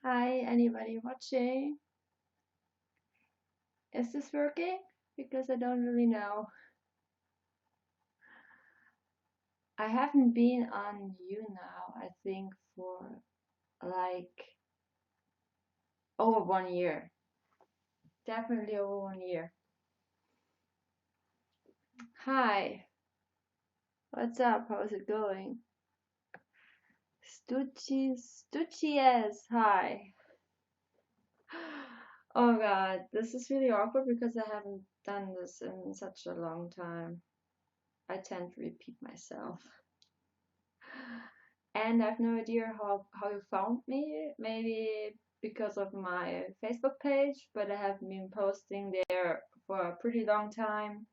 Hi, anybody watching? Is this working? Because I don't really know. I haven't been on you now, I think, for like over 1 year. Definitely over 1 year. Hi, what's up? How's it going? Stucci's, hi. Oh god, this is really awkward because I haven't done this in such a long time. I tend to repeat myself. And I have no idea how you found me. Maybe because of my Facebook page, but I have been posting there for a pretty long time.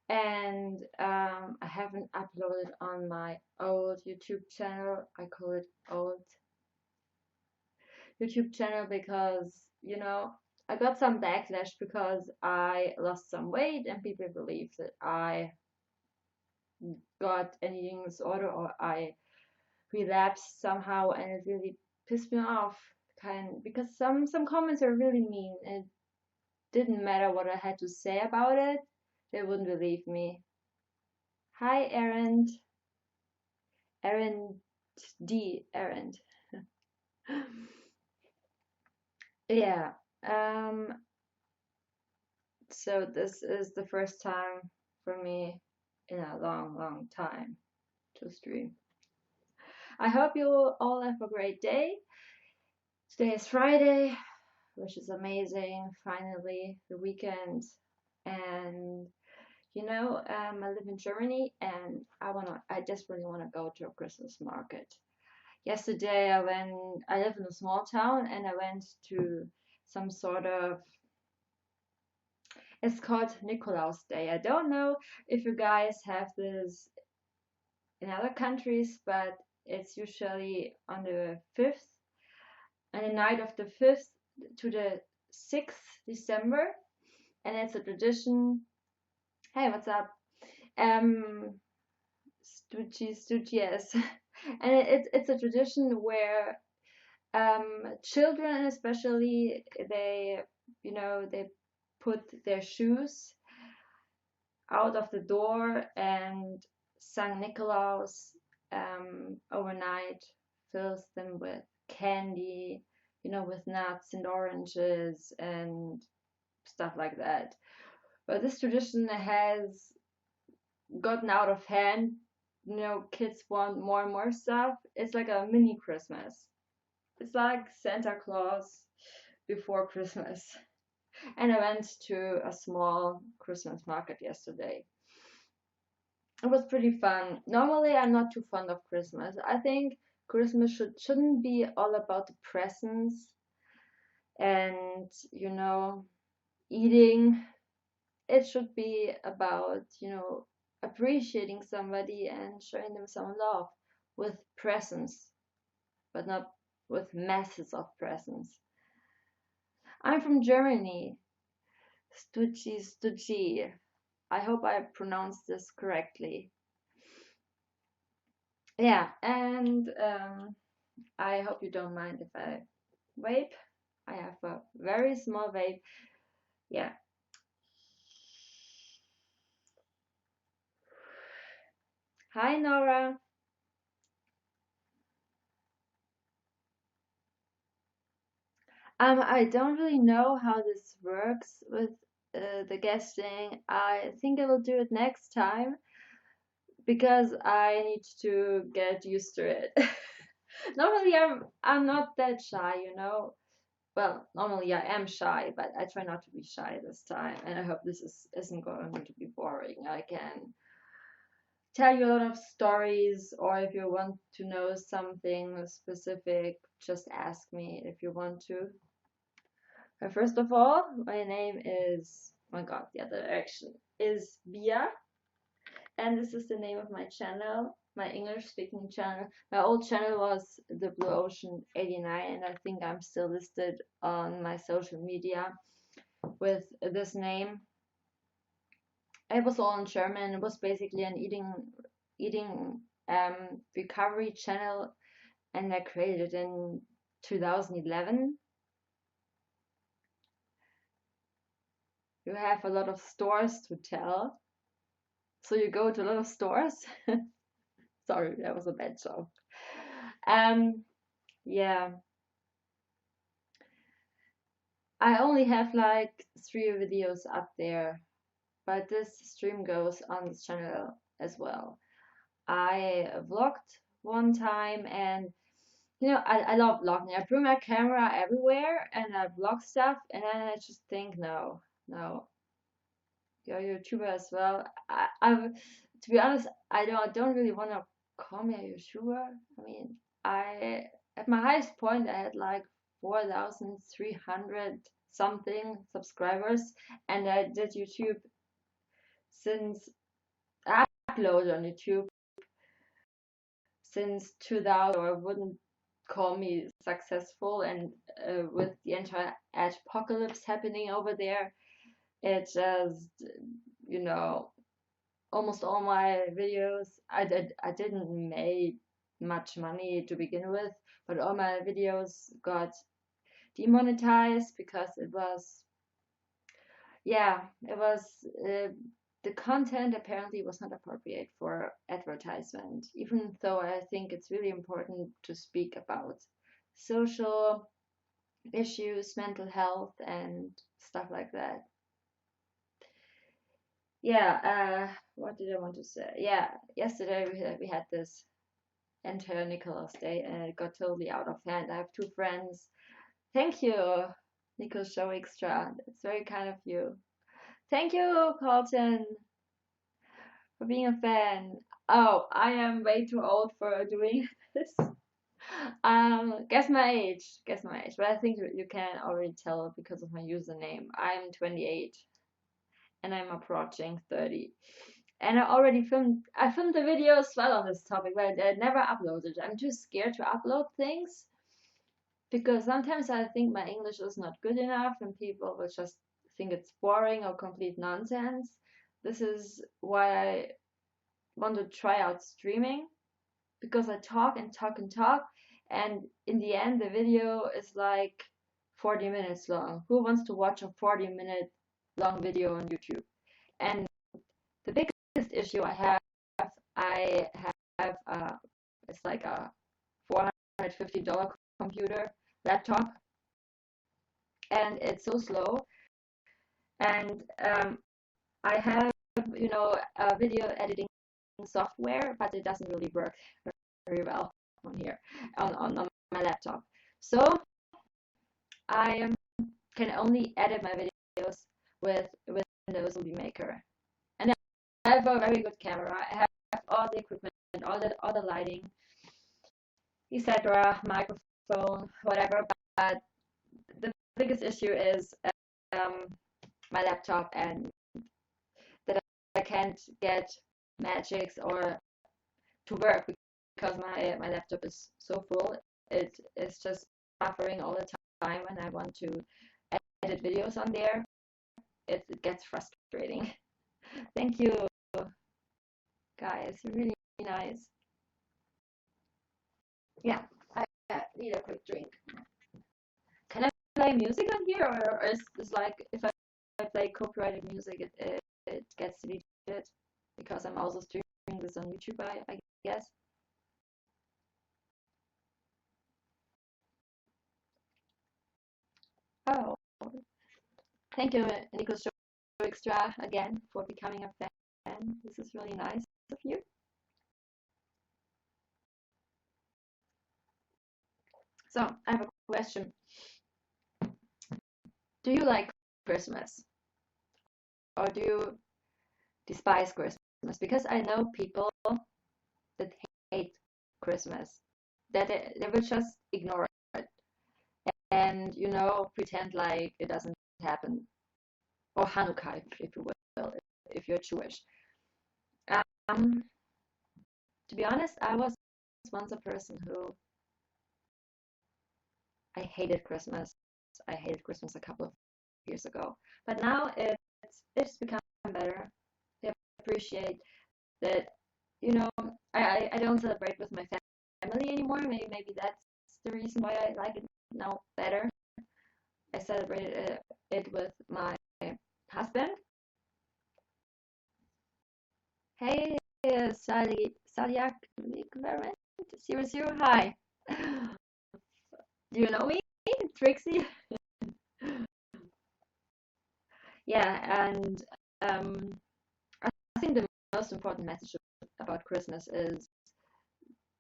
And I haven't uploaded on my old YouTube channel. I call it old YouTube channel because, I got some backlash because I lost some weight and people believe that I got an eating disorder or I relapsed somehow, and it really pissed me off because some comments are really mean, and it didn't matter what I had to say about it, they wouldn't believe me. Hi, Erend D. Erend. Yeah. Um. So this is the first time for me in a long time to stream. I hope you all have a great day. Today is Friday, which is amazing. Finally, the weekend. And I live in Germany, and I desperately wanna go to a Christmas market. Yesterday, I live in a small town, and I went to some sort of. It's called Nikolaus Day. I don't know if you guys have this in other countries, but it's usually on the 5th, on the night of the 5th to the 6th December, and it's a tradition. Hey, what's up? Stucci's, and it's a tradition where children, especially, they put their shoes out of the door, and Saint Nicholas overnight fills them with candy, with nuts and oranges and stuff like that. But this tradition has gotten out of hand. Kids want more and more stuff. It's like a mini Christmas. It's like Santa Claus before Christmas. And I went to a small Christmas market yesterday. It was pretty fun. Normally, I'm not too fond of Christmas. I think Christmas shouldn't be all about the presents and, eating. It should be about, appreciating somebody and showing them some love with presents, but not with masses of presents. I'm from Germany. Stucci. I hope I pronounced this correctly. Yeah, and I hope you don't mind if I vape. I have a very small vape. Yeah. Hi, Nora. I don't really know how this works with the guesting. I think I will do it next time because I need to get used to it. Normally, I'm not that shy. Well, normally I am shy, but I try not to be shy this time, and I hope this isn't going to be boring. I can tell you a lot of stories, or if you want to know something specific, just ask me if you want to. First of all, my name is, oh my god, the other direction is Bia, and this is the name of my channel, my English speaking channel. My old channel was the Blue Ocean 89, and I think I'm still listed on my social media with this name. It was all in German. It was basically an eating recovery channel, and I created it in 2011. You have a lot of stores to tell. So you go to a lot of stores. Sorry, that was a bad joke. Yeah. I only have like 3 videos up there, but this stream goes on this channel as well. I vlogged one time, and I love vlogging. I bring my camera everywhere and I vlog stuff, and then I just think, no, you're a YouTuber as well. To be honest, I don't really want to call me a YouTuber. I mean, I at my highest point I had like 4,300 something subscribers, and I did YouTube since I uploaded on YouTube since 2000. Or I wouldn't call me successful, and with the entire apocalypse happening over there, it just, you know, almost all my videos, I didn't make much money to begin with, but all my videos got demonetized because it was, yeah, it was, the content apparently was not appropriate for advertisement, even though I think it's really important to speak about social issues, mental health, and stuff like that. Yeah, what did I want to say? Yeah, yesterday we had this entire Nicholas Day, and it got totally out of hand. I have 2 friends. Thank you, Nico Show Extra. It's very kind of you. Thank you, Colton, for being a fan. Oh, I am way too old for doing this. Guess my age. Guess my age. But I think you can already tell because of my username. I'm 28 and I'm approaching 30. And I filmed the video as well on this topic, but I never uploaded. I'm too scared to upload things because sometimes I think my English is not good enough and people will just think it's boring or complete nonsense. This is why I want to try out streaming, because I talk and talk and talk, and in the end the video is like 40 minutes long. Who wants to watch a 40-minute long video on YouTube? And the biggest issue I have it's like a $450 computer laptop, and it's so slow. And I have, a video editing software, but it doesn't really work very well on here on my laptop. So I can only edit my videos with Windows Movie Maker. And I have a very good camera. I have all the equipment, all the lighting, etc., microphone, whatever. But the biggest issue is my laptop, and that I can't get Magics or to work because my laptop is so full. It is just buffering all the time when I want to edit videos on there. It gets frustrating. Thank you, guys. Really nice. Yeah, I need a quick drink. Can I play music on here, or is this like if I play copyrighted music, it gets deleted because I'm also streaming this on YouTube, I guess. Oh, thank you, Nico Show Extra, again for becoming a fan. This is really nice of you. So I have a question. Do you like Christmas, or do you despise Christmas? Because I know people that hate Christmas, that they will just ignore it and pretend like it doesn't happen, or Hanukkah, if you will, if you're Jewish. Um, to be honest, I was once a person who I hated Christmas. I hated Christmas a couple of years ago, but now it's become better. I appreciate that. I don't celebrate with my family anymore. Maybe that's the reason why I like it now better. I celebrated it with my husband. Hey, Sadiak Experiment 00. Hi. Do you know me, Trixie? Yeah, and I think the most important message about Christmas is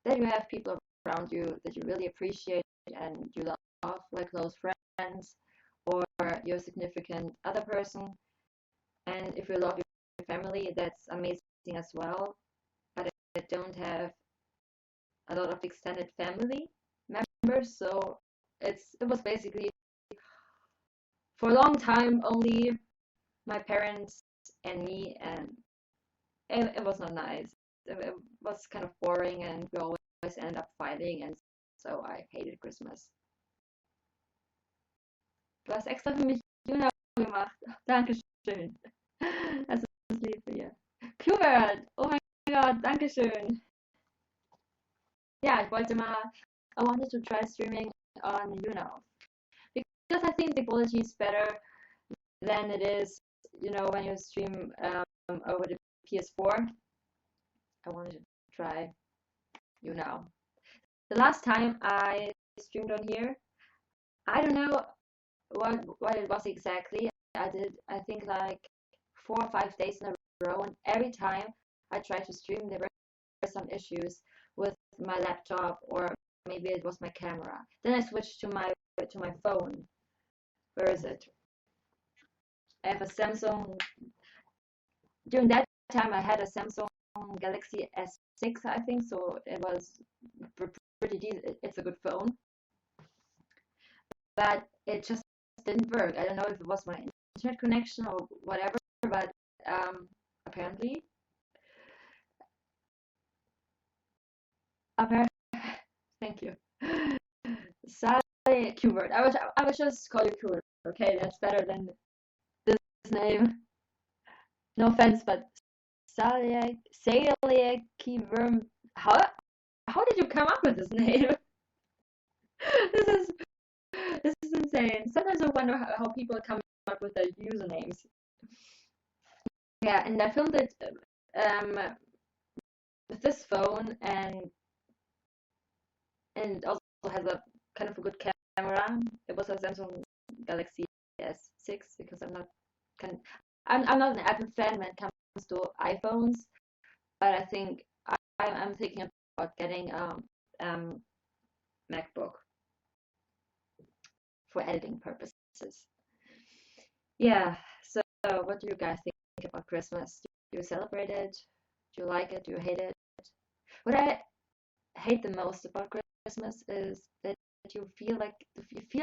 that you have people around you that you really appreciate and you love, like close friends or your significant other person. And if you love your family, that's amazing as well. But I don't have a lot of extended family members, so it was basically for a long time only my parents and me, and it was not nice. It was kind of boring, and we always end up fighting, and so I hated Christmas. Du hast extra für mich Juna gemacht. Dankeschön. Das ist lieb für dir. Qbert, oh mein Gott, Dankeschön. Ja, ich wollte mal, I wanted to try streaming on because I think the quality is better than it is, when you stream over the PS4. I wanted to try The last time I streamed on here, I don't know what it was exactly. I think like 4 or 5 days in a row, and every time I tried to stream, there were some issues with my laptop, or maybe it was my camera. Then I switched to my phone. Where is it? I have a Samsung. During that time, I had a Samsung Galaxy S6, I think, so it was pretty decent. It's a good phone, but it just didn't work. I don't know if it was my internet connection or whatever, but apparently, thank you. Sally Qbert. I would just call you Qbert. Okay, that's better than this name. No offense, but Sally Qbert. How did you come up with this name? this is this is insane. Sometimes I wonder how people come up with their usernames. Yeah, and I filmed it with this phone, and also has a kind of a good camera. It was a Samsung Galaxy S6, because I'm not an Apple fan when it comes to iPhones, but I think I'm thinking about getting MacBook for editing purposes. Yeah, so what do you guys think about Christmas? Do you celebrate it? Do you like it? Do you hate it? What I hate the most about Christmas is that you feel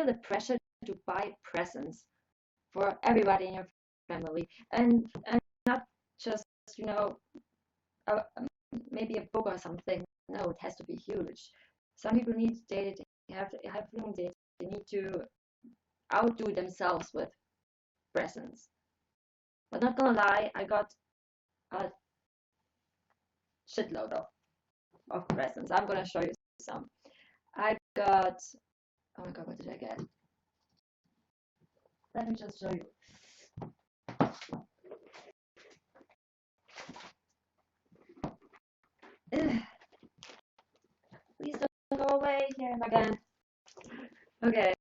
the pressure to buy presents for everybody in your family, and not just maybe a book or something. No, it has to be huge. Some people they have they need to outdo themselves with presents. But not gonna lie, I got a shitload of presents. I'm gonna show you some. I got, oh my god, what did I get? Let me just show you. Ugh. Please don't go away. Here am again. Okay.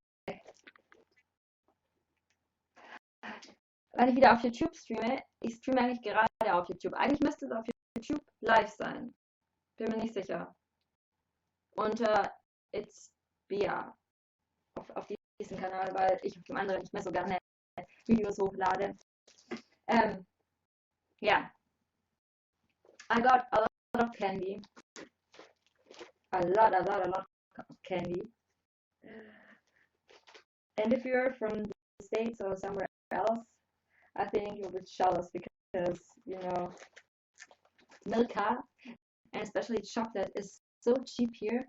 Wenn ich wieder auf YouTube streame, ich streame eigentlich gerade auf YouTube. Eigentlich müsste es auf YouTube live sein. Bin mir nicht sicher. Unter It's Bia auf diesem Kanal, weil ich auf dem anderen nicht mehr so gerne Videos hochlade. Yeah, I got a lot of candy. A lot of candy. And if you're from the States or somewhere else, I think you'll be jealous because, Milka, and especially chocolate, is so cheap here.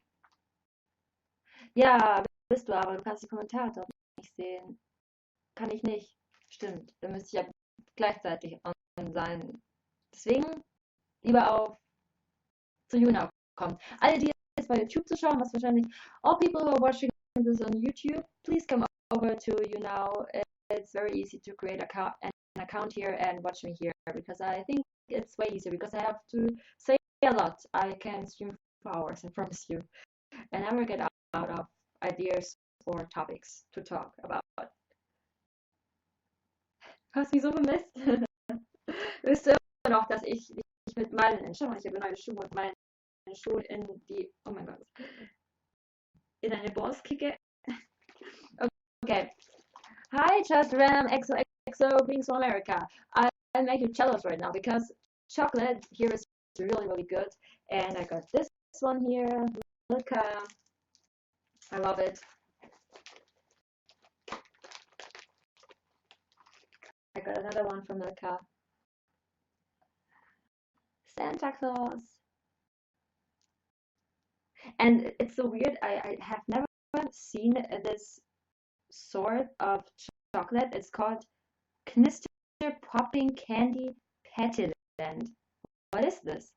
Ja, bist du, aber du kannst die Kommentare dort nicht sehen. Kann ich nicht. Stimmt, da müsste ich ja gleichzeitig on sein. Deswegen lieber zu Juna kommen. Alle, die bei YouTube zu schauen, was wahrscheinlich all people who are watching this on YouTube, please come over to YouNow. It's very easy to create an account here and watch me here, because I think it's way easier, because I have to say a lot. I can stream for hours, I promise you, and never get out of ideas or topics to talk about. Hast mich so vermisst. Wisst ihr noch, dass ich mit meinen, schau mal, ich habe neue Schuhe und meinen Schuhen in die, oh mein Gott, in eine Balls kicke? Okay. Hi, just random XOXO greetings from America. I make you jealous right now because chocolate here is really, really good. And I got this one here, Milka. I love it. I got another one from Milka. Santa Claus. And it's so weird, I have never seen this sort of chocolate. It's called Knister Popping Candy Pettiland. What is this?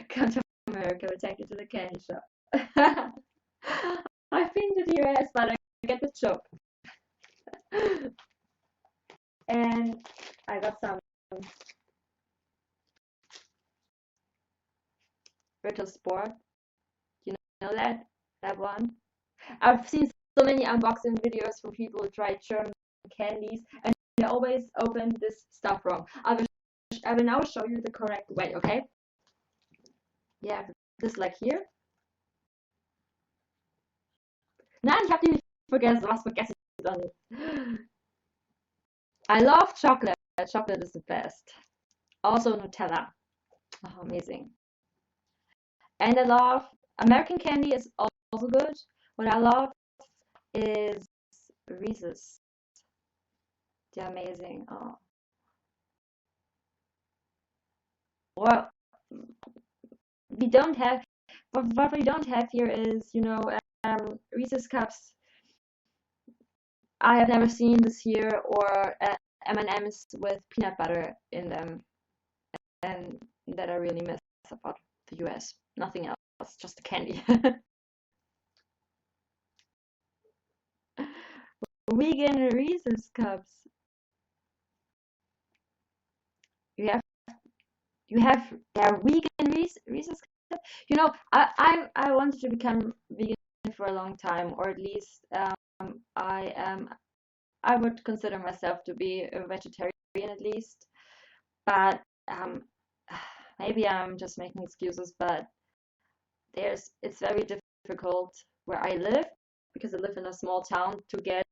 Come to America, we'll take you to the candy shop. I've been to the US, but I get the joke. And I got some Brittle Sport. You know that one? I've seen so many unboxing videos from people who try German candies, and they always open this stuff wrong. I will now show you the correct way, okay? Yeah, this like here. Nein, ich habe die nicht vergessen. Was vergesse ich doch nicht? I love chocolate. Chocolate is the best. Also Nutella. Oh, amazing. And I love American candy is also good. What I love is Reese's. They're amazing. Oh. Well, we don't have, what we don't have here is, you know, Reese's cups. I have never seen this here, or M&Ms with peanut butter in them, and that I really miss about the US. Nothing else, just the candy. Vegan Reese's cups. You have vegan Reese's cups. You know, I wanted to become vegan for a long time, or at least I would consider myself to be a vegetarian at least, but maybe I'm just making excuses, but it's very difficult where I live, because I live in a small town, to get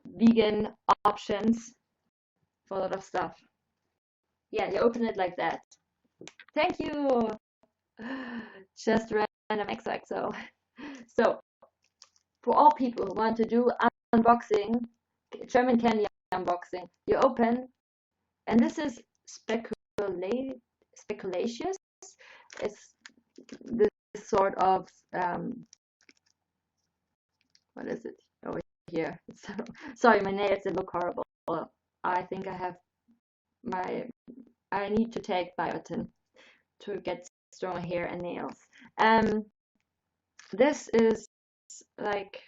vegan options for a lot of stuff. Yeah, you open it like that. Thank you. Just random XOXO. So, for all people who want to do unboxing, German candy unboxing, you open, and this is speculacious. It's this sort of what is it over here? Sorry, my nails, they look horrible. I think I need to take biotin to get stronger hair and nails. This is like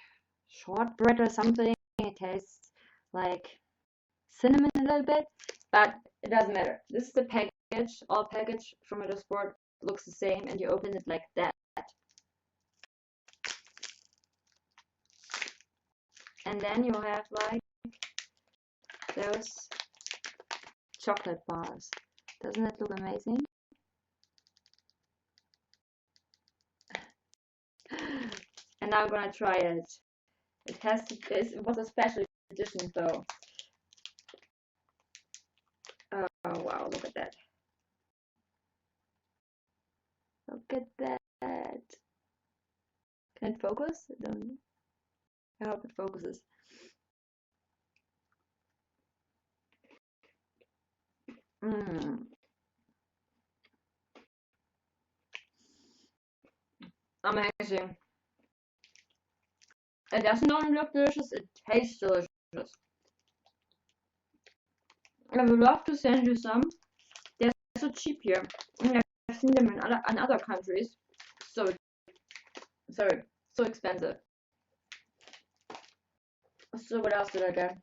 shortbread or something. It tastes like cinnamon a little bit, but it doesn't matter. This is the package. All package from a sport looks the same, and you open it like that. And then you have like those chocolate bars. Doesn't it look amazing? And now I'm gonna try it. It was a special edition though. Oh wow, look at that. Look at that. Can it focus? I hope it focuses. Amazing. It doesn't only look delicious, it tastes delicious. I would love to send you some. They're so cheap here. And seen them in other countries. So sorry, so expensive. So what else did I get?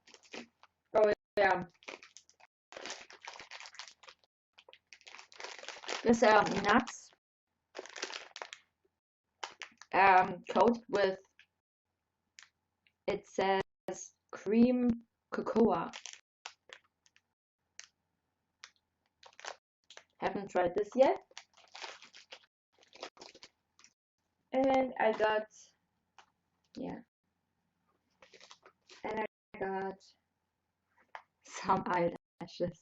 Oh yeah, this nuts coated with, it says cream cocoa. Haven't tried this yet. And I got, yeah, and I got some eyelashes.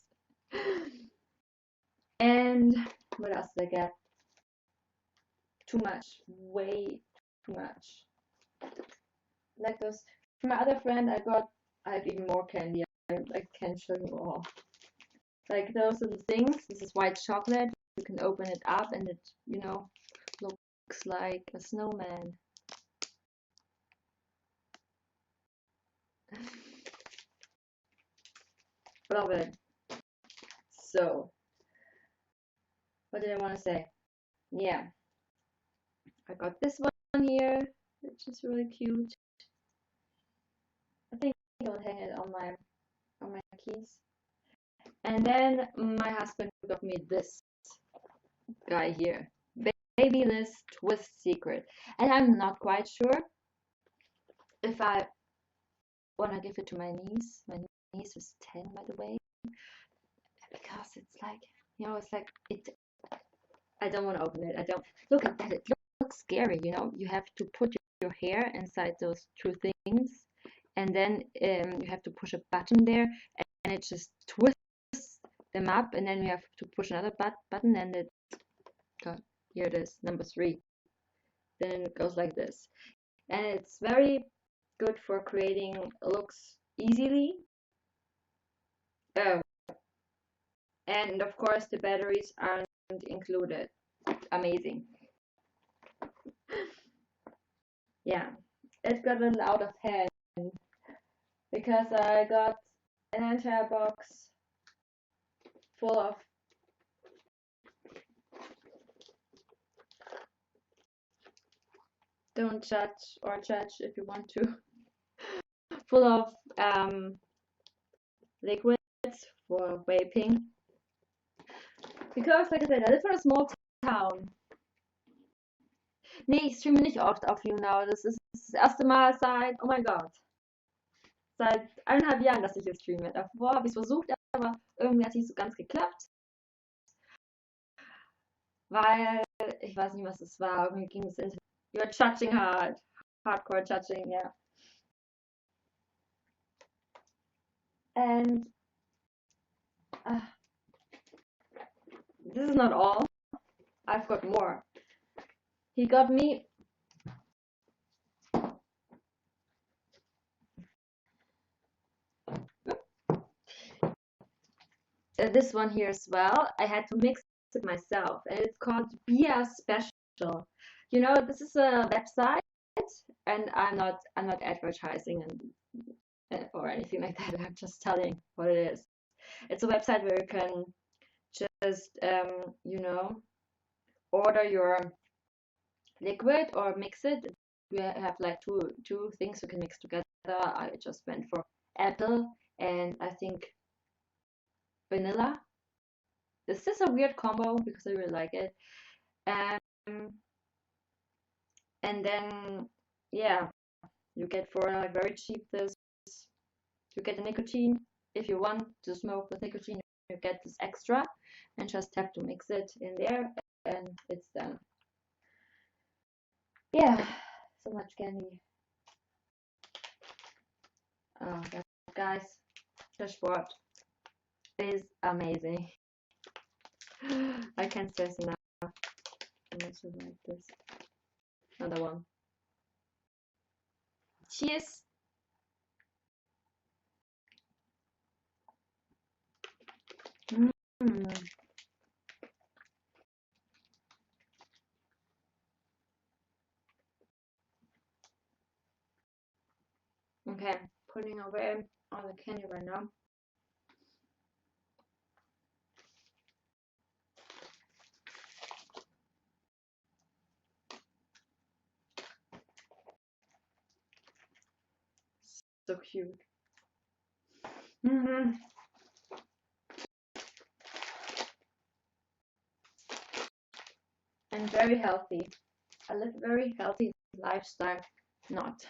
And what else did I get? Too much, way too much. Like those, from my other friend, I have even more candy. I can't show you all. Like those little things. This is white chocolate. You can open it up and it, you know, looks like a snowman. Love it. So, what did I want to say? Yeah, I got this one here, which is really cute. I think I'll hang it on my keys. And then my husband got me this guy here, Babyless Twist Secret, and I'm not quite sure if I want to give it to my niece. My niece is 10, by the way, because it's like, you know, it's like it. I don't want to open it. I don't look at that. It looks scary. You know, you have to put your hair inside those two things, and then you have to push a button there, and it just twists them up, and then you have to push another button, and it. God, here it is, number 3. Then it goes like this, and it's very good for creating looks easily. Oh, and of course the batteries aren't included. Amazing. Yeah, it got a little out of hand because I got an entire box full of don't judge or judge if you want to full of liquids for vaping, because like I said, I live in a small town. Nee, ich streame nicht oft auf YouNow. Das ist das erste Mal seit, oh mein Gott, seit 1,5 Jahren, dass ich hier streame. Davor habe ich es versucht, aber irgendwie hat es nicht so ganz geklappt. Weil, ich weiß nicht, was es war. Irgendwie ging es Internet. You're judging hard. Hardcore judging, yeah. And this is not all. I've got more. He got me this one here as well. I had to mix it myself, and it's called Beer Special. You know, this is a website, and I'm not advertising or anything like that. I'm just telling what it is. It's a website where you can just you know, order your liquid or mix it. We have like two things you can mix together. I just went for apple and I think vanilla. This is a weird combo because I really like it. And then yeah, you get for like very cheap this. You get the nicotine. If you want to smoke with nicotine, you get this extra, and just have to mix it in there, and it's done. Yeah, so much candy. Oh, guys, the sport is amazing. I can't stress enough. I also like this. Another one. Cheers. Okay, putting away all the candy right now. So cute. Hmm. And very healthy. I live a very healthy lifestyle. Not.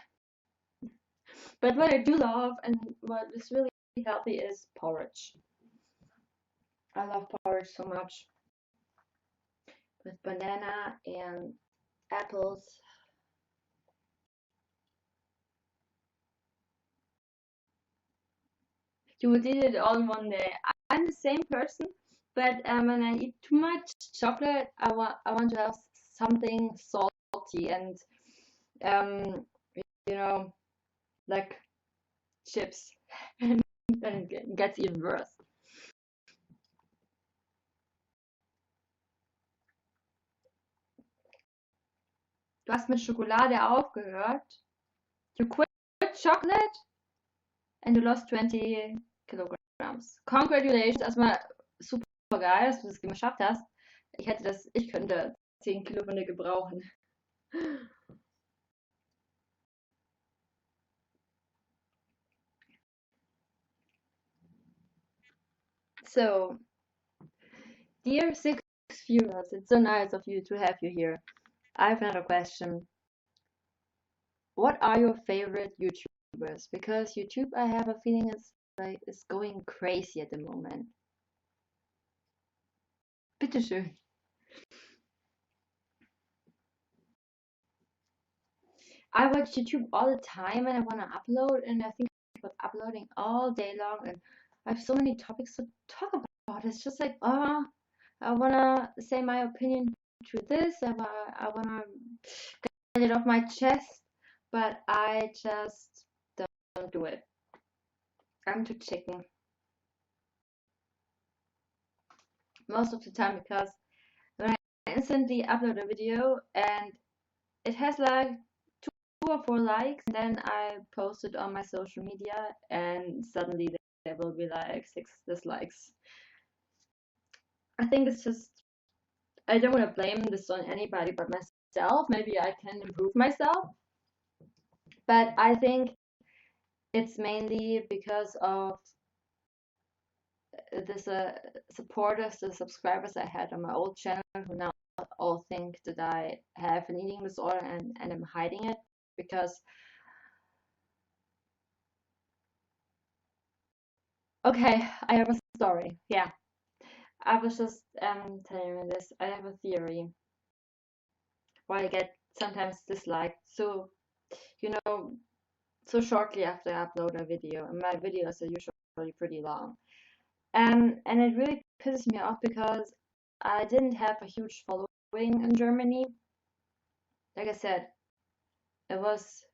But what I do love and what is really healthy is porridge. I love porridge so much with banana and apples. You would eat it all in one day. I'm the same person, but when I eat too much chocolate, I want to have something salty and um, you know, like chips, and then it gets even worse. Du hast mit Schokolade aufgehört. You quit chocolate and you lost 20 kilograms. Congratulations, erstmal super geil, dass du das geschafft hast. Ich könnte 10 Kilo von dir gebrauchen. So, dear six viewers, it's so nice of you to have you here. I have another question. What are your favorite YouTubers? Because YouTube, I have a feeling is going crazy at the moment. Bitteschön. I watch YouTube all the time and I want to upload, and I think about uploading all day long, and I have so many topics to talk about. It's just like, I want to say my opinion to this, I want to get it off my chest, but I just don't do it. I'm too chicken most of the time because when I instantly upload a video and it has like 2 or 4 likes, and then I post it on my social media, and suddenly there will be like 6 dislikes. I think it's just, I don't want to blame this on anybody but myself. Maybe I can improve myself, but I think it's mainly because of the supporters, the subscribers I had on my old channel, who now all think that I have an eating disorder and I'm hiding it because, okay, I have a story. Yeah, I was just telling you this. I have a theory why I get sometimes disliked. So, you know, so shortly after I upload a video, and my videos are usually pretty long. And it really pisses me off because I didn't have a huge following in Germany. Like I said, it was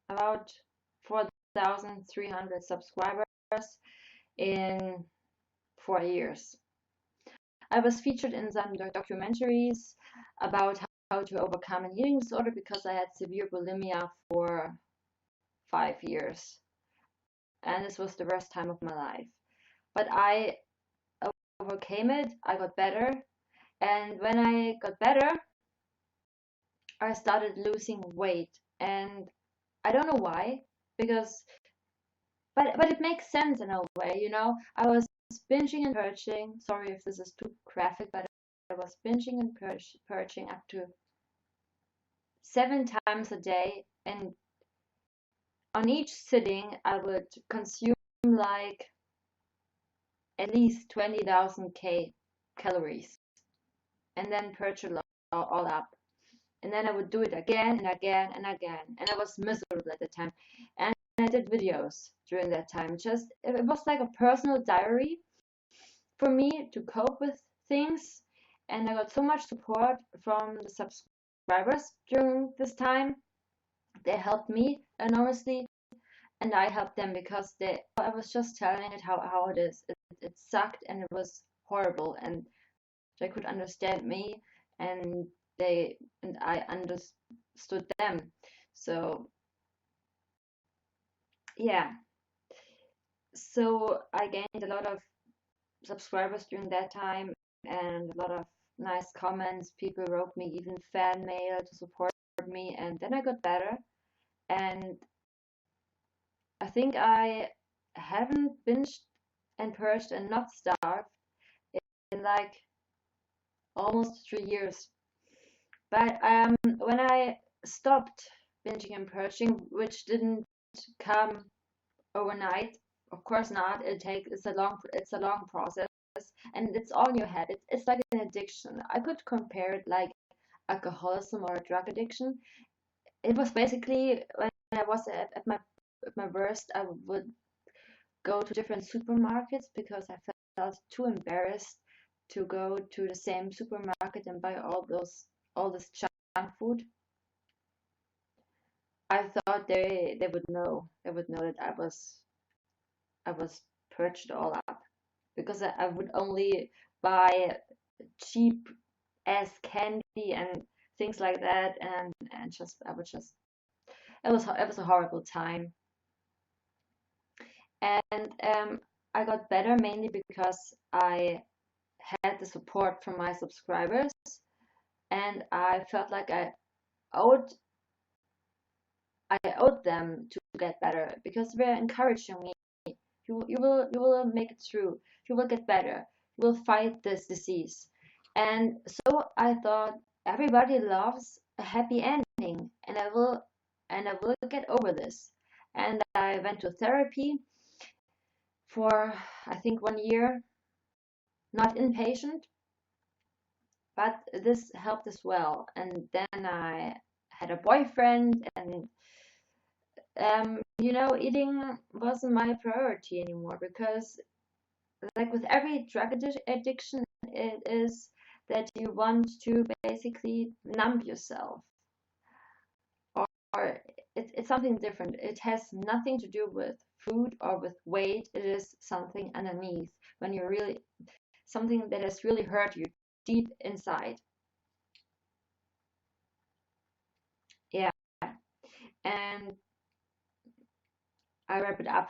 about 4,300 subscribers in 4 years. I was featured in some documentaries about how to overcome an eating disorder because I had severe bulimia for 5 years. And this was the worst time of my life. But I overcame it, I got better. And when I got better, I started losing weight. And I don't know why, because, but it makes sense in a way, you know. I was binging and purging. Sorry if this is too graphic, but I was binging and purging up to 7 times a day, and on each sitting I would consume like at least 20,000 calories and then purge it all up. And then I would do it again and again and again. And I was miserable at the time. And I did videos during that time. Just, it was like a personal diary for me to cope with things. And I got so much support from the subscribers during this time. They helped me enormously, and I helped them because I was just telling it how it is. It sucked and it was horrible, and they could understand me, and I understood them. So yeah, so I gained a lot of subscribers during that time and a lot of nice comments. People wrote me even fan mail to support me, and then I got better. And I think I haven't binged and purged and not starved in like almost 3 years. But when I stopped binging and purging, which didn't come overnight, of course not. It's a long process, and it's all in your head. It's like an addiction. I could compare it like alcoholism or a drug addiction. It was basically when I was at my worst, I would go to different supermarkets because I felt too embarrassed to go to the same supermarket and buy all this junk food. I thought they would know. They would know that I was purged all up because I would only buy cheap ass candy and things like that, and just I would just it was a horrible time. And I got better mainly because I had the support from my subscribers, and I felt like owed I owed them to get better because they're encouraging me. You will make it through. You will get better. You will fight this disease. And so I thought everybody loves a happy ending, and I will get over this. And I went to therapy for I think 1 year, not inpatient, but this helped as well. And then I had a boyfriend, and eating wasn't my priority anymore because, like with every drug addiction, it is that you want to basically numb yourself, or it's something different. It has nothing to do with food or with weight. It is something underneath when you're really something that has really hurt you deep inside. Yeah, and I wrap it up.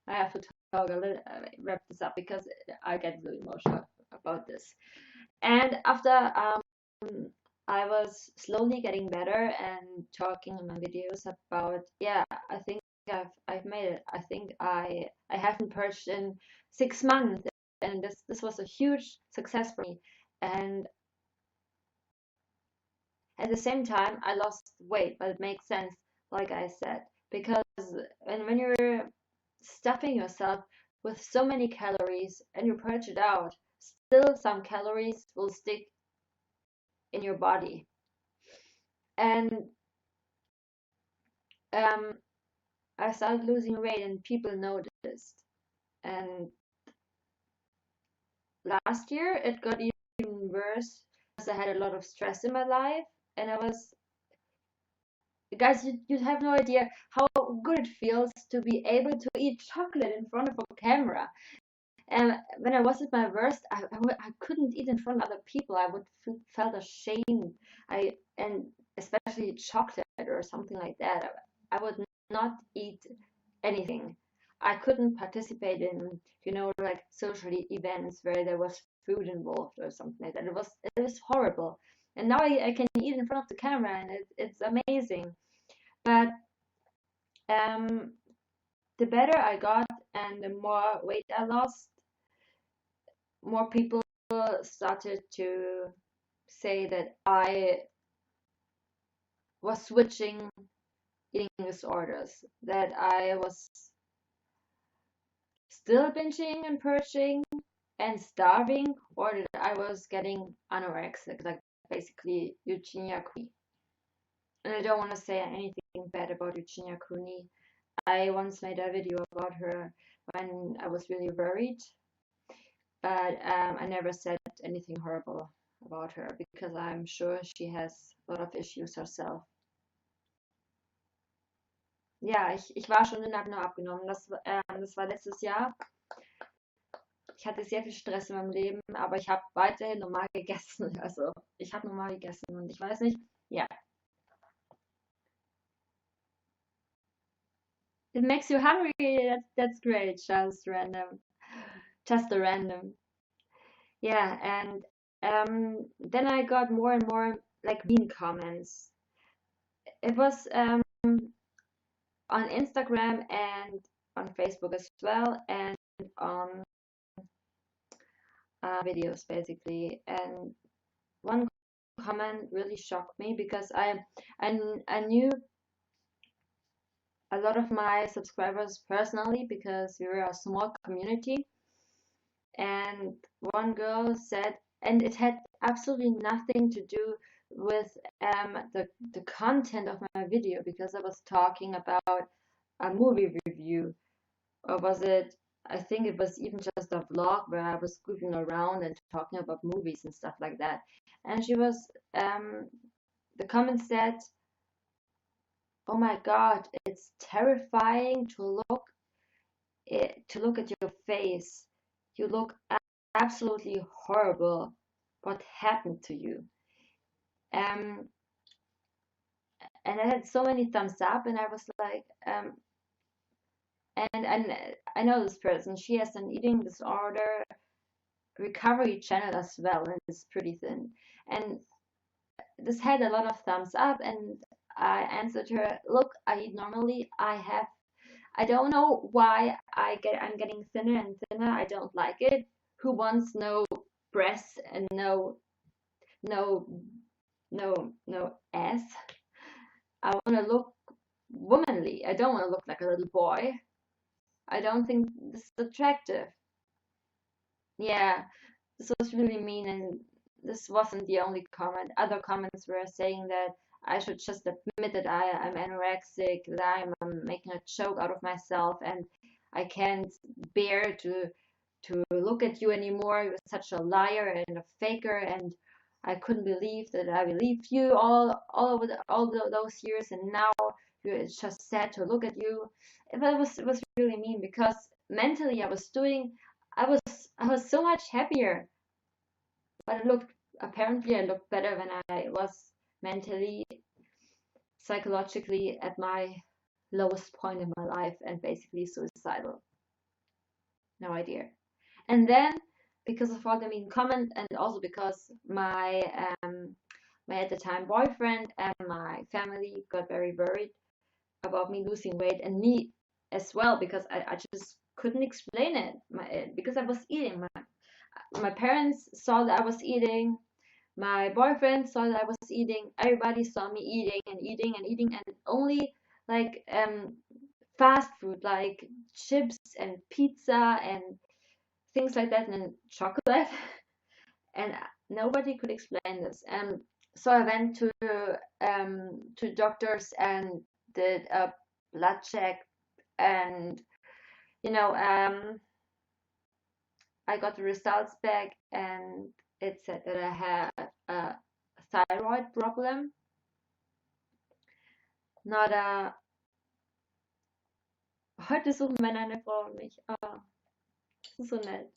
I have to talk a little, wrap this up because I get really emotional about this. And after I was slowly getting better and talking in my videos about, yeah, I think I've made it. I think I haven't purged in 6 months, and this was a huge success for me. And at the same time, I lost weight, but it makes sense, like I said, because when you're stuffing yourself with so many calories and you purge it out, still some calories will stick in your body. And um, I started losing weight and people noticed. And last year it got even worse because I had a lot of stress in my life, and I was, guys, you have no idea how good it feels to be able to eat chocolate in front of a camera. And when I was at my worst, I couldn't eat in front of other people. I would felt ashamed. And especially chocolate or something like that. I would not eat anything. I couldn't participate in, like social events where there was food involved or something like that. It was horrible. And now I can eat in front of the camera, and it's amazing. But um, the better I got and the more weight I lost, more people started to say that I was switching eating disorders, that I was still binging and purging and starving, or that I was getting anorexic, like basically Eugenia Cooney. And I don't want to say anything bad about Eugenia Cooney. I once made a video about her when I was really worried, but I never said anything horrible about her because I'm sure she has a lot of issues herself. Ja, ich war schon dünn, habe nur abgenommen. Das war letztes Jahr. Ich hatte sehr viel Stress in meinem Leben, aber ich habe weiterhin normal gegessen. Also ich habe normal gegessen und ich weiß nicht, ja. It makes you hungry. That's great. Just random. Just a random. Yeah, and then I got more and more like mean comments. It was on Instagram and on Facebook as well, and on videos basically. And one comment really shocked me because I knew a lot of my subscribers personally because we were a small community. And one girl said, and it had absolutely nothing to do with the content of my video, because I was talking about a movie review, or was it, I think it was even just a vlog where I was goofing around and talking about movies and stuff like that. And she was, the comment said, "Oh my God, it's terrifying to look at your face. You look absolutely horrible. What happened to you?" Um, and I had so many thumbs up, and I was like, and I know this person. She has an eating disorder recovery channel as well, and it's pretty thin. And this had a lot of thumbs up, and I answered her, "Look, I eat normally. I don't know why I'm getting thinner and thinner. I don't like it. Who wants no breasts and no no ass? I want to look womanly. I don't want to look like a little boy. I don't think this is attractive." Yeah, this was really mean, and this wasn't the only comment. Other comments were saying that I should just admit that I'm anorexic, that I'm making a joke out of myself, and I can't bear to look at you anymore. You're such a liar and a faker, and I couldn't believe that I believed you those years, and now it's just sad to look at you. It was really mean, because mentally I was so much happier, but apparently I looked better when I was mentally, psychologically at my lowest point in my life and basically suicidal. No idea. And then, because of all the mean comment, and also because my at the time boyfriend and my family got very worried about me losing weight, and me as well, because I just couldn't explain it. Because I was eating. My parents saw that I was eating. My boyfriend saw that I was eating. Everybody saw me eating and eating and eating, and only like fast food, like chips and pizza and things like that, and chocolate. And nobody could explain this. And so I went to doctors and did a blood check, and you know, I got the results back, and it said that I had a thyroid problem, not a. Heute suchen Männer eine Frau und mich. Oh, so nett.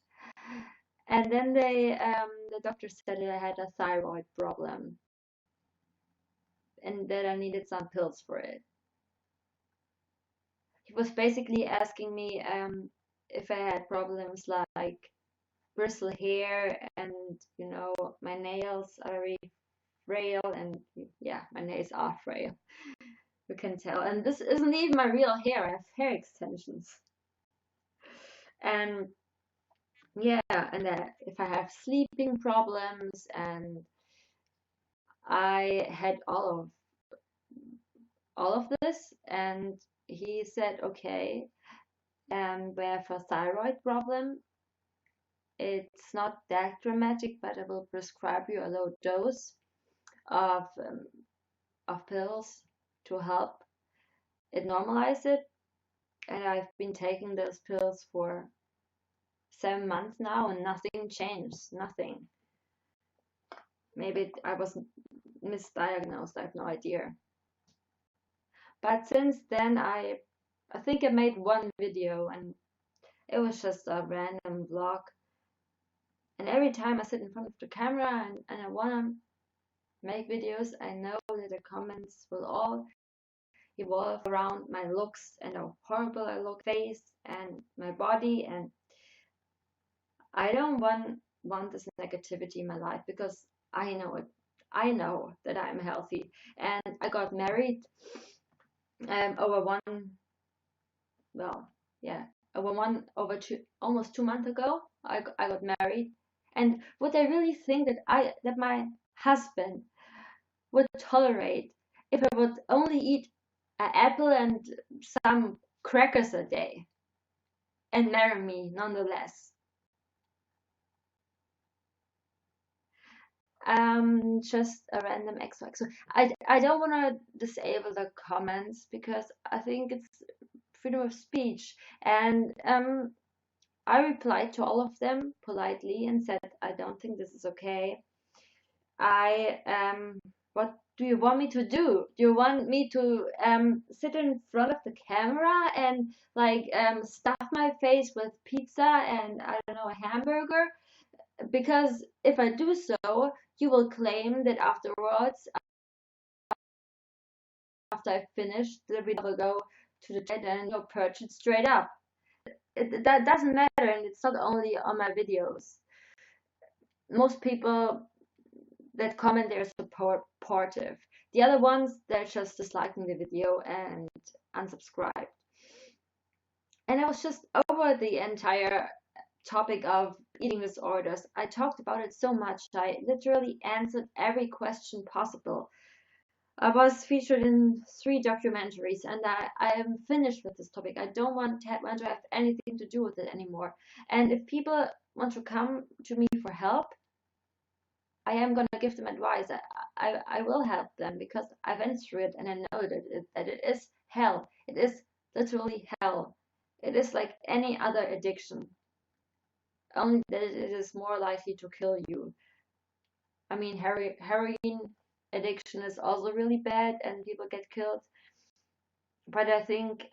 And then the doctor said that I had a thyroid problem, and that I needed some pills for it. He was basically asking me if I had problems like bristle hair, and my nails are very frail, and yeah, my nails are frail. You can tell. And this isn't even my real hair. I have hair extensions. And yeah, and if I have sleeping problems, and I had all of this, and he said, okay, we have a thyroid problem. It's not that dramatic, but I will prescribe you a low dose of pills to help it normalize it. And I've been taking those pills for 7 months now, and nothing changed. Nothing. Maybe I was misdiagnosed. I have no idea. But since then, I think I made one video, and it was just a random vlog. And every time I sit in front of the camera and I want to make videos, I know that the comments will all evolve around my looks and how horrible I look, face and my body, and I don't want this negativity in my life, because I know it. I know that I'm healthy, and I got married over one, well, yeah, over two, almost 2 months ago, I got married. And would I really think that my husband would tolerate if I would only eat an apple and some crackers a day and marry me nonetheless? Just a random XOXO. I don't want to disable the comments because I think it's freedom of speech, and I replied to all of them politely and said I don't think this is okay. What do you want me to do? Do you want me to sit in front of the camera and like stuff my face with pizza and I don't know, a hamburger? Because if I do so, you will claim that afterwards, after I finish the video, I will go to the chat and you'll purge it straight up. That doesn't matter, and it's not only on my videos. Most people that comment, they're supportive. The other ones, they're just disliking the video and unsubscribe. And I was just over the entire topic of eating disorders. I talked about it so much. I literally answered every question possible. I was featured in 3 documentaries, and I am finished with this topic. I don't want to have anything to do with it anymore. And if people want to come to me for help, I am going to give them advice. I will help them because I've been through it and I know that it is hell. It is literally hell. It is like any other addiction, only that it is more likely to kill you. I mean, heroin addiction is also really bad and people get killed. But I think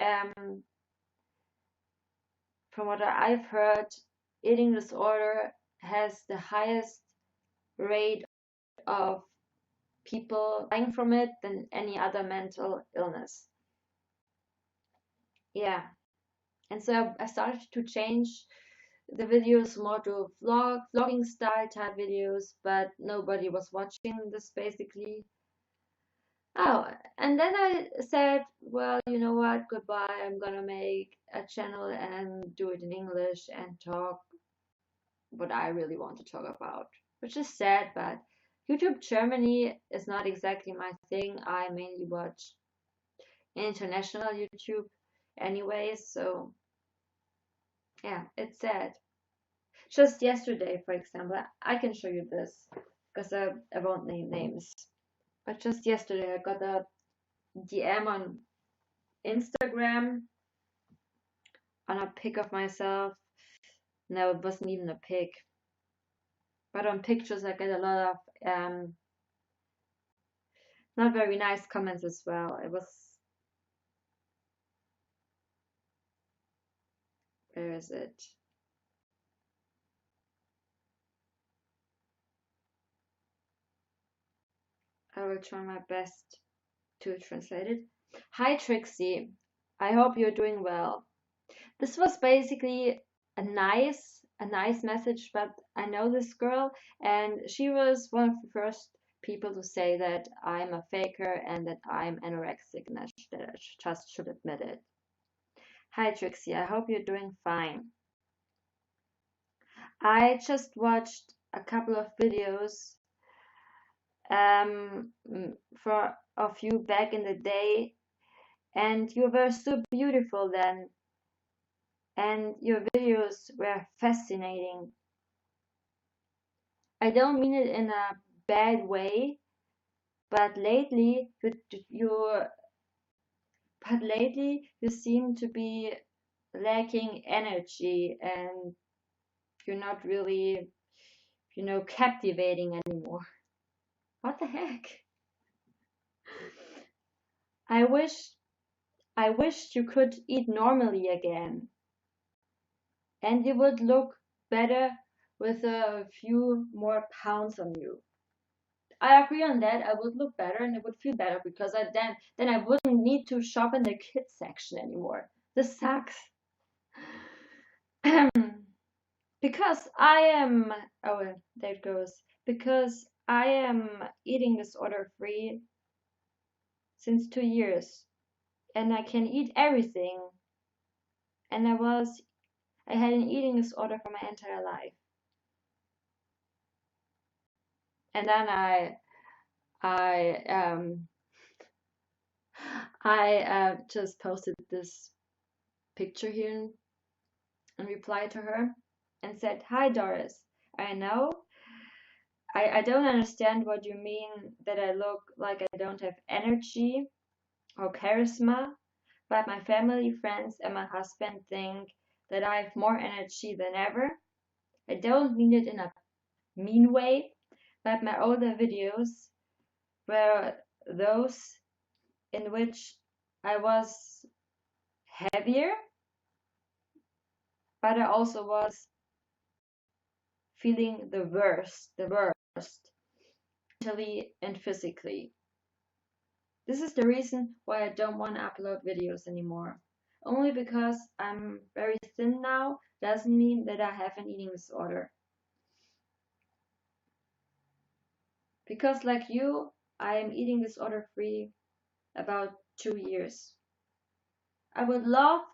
from what I've heard, eating disorder has the highest rate of people dying from it than any other mental illness. Yeah. And so I started to change the videos more to vlogging style type videos, but nobody was watching this basically. Oh, and then I said, well, you know what, goodbye, I'm gonna make a channel and do it in English and talk what I really want to talk about, which is sad, but YouTube Germany is not exactly my thing. I mainly watch international YouTube anyways, so yeah, it's sad. Just yesterday, for example, I can show you this because I won't name names. But just yesterday, I got a DM on Instagram on a pic of myself. No, it wasn't even a pic. But on pictures, I get a lot of not very nice comments as well. It was, where is it? I will try my best to translate it. Hi Trixie, I hope you're doing well. This was basically a nice message, but I know this girl and she was one of the first people to say that I'm a faker and that I'm anorexic and that I just should admit it. Hi Trixie, I hope you're doing fine. I just watched a couple of videos for of you back in the day, and you were so beautiful then, and your videos were fascinating. I don't mean it in a bad way, but lately you seem to be lacking energy and you're not really, captivating anymore. What the heck? I wished you could eat normally again, and you would look better with a few more pounds on you. I agree on that. I would look better and I would feel better because then I wouldn't need to shop in the kids section anymore. This sucks. Because I am, oh, there it goes. Because I am eating disorder free since 2 years. and I can eat everything. And I had an eating disorder for my entire life. And then I just posted this picture here and replied to her and said, "Hi Doris, I know I don't understand what you mean that I look like I don't have energy or charisma, but my family, friends, and my husband think that I have more energy than ever. I don't mean it in a mean way, but my older videos were those in which I was heavier, but I also was feeling the worst, mentally and physically. This is the reason why I don't want to upload videos anymore. Only because I'm very thin now doesn't mean that I have an eating disorder. Because like you, I am eating disorder free about 2 years. I would love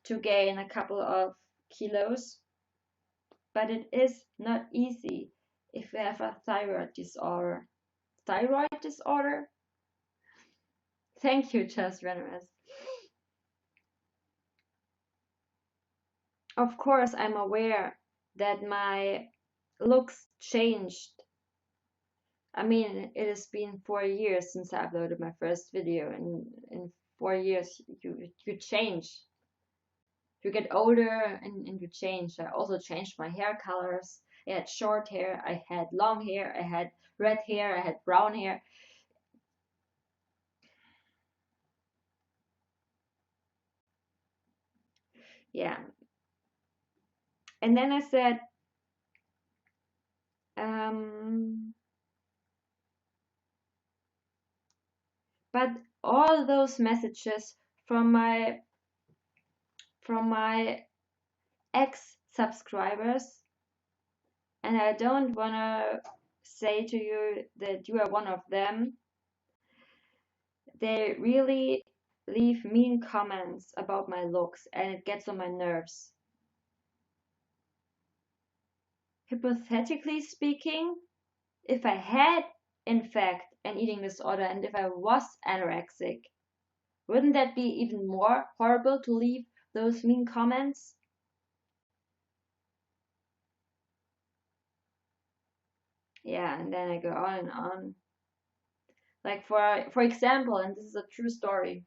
to gain a couple of kilos, but it is not easy if you have a thyroid disorder. Thyroid disorder? Thank you, Just Venomous. Of course, I'm aware that my looks changed. I mean, it has been 4 years since I uploaded my first video, and in 4 years you change. You get older and you change. I also changed my hair colors. I had short hair, I had long hair, I had red hair, I had brown hair. Yeah. And then I said, but all those messages from my ex-subscribers, and I don't want to say to you that you are one of them, they really leave mean comments about my looks, and it gets on my nerves. Hypothetically speaking, if I had in fact an eating disorder and if I was anorexic, wouldn't that be even more horrible to leave those mean comments? Yeah, and then I go on and on. Like for example, and this is a true story.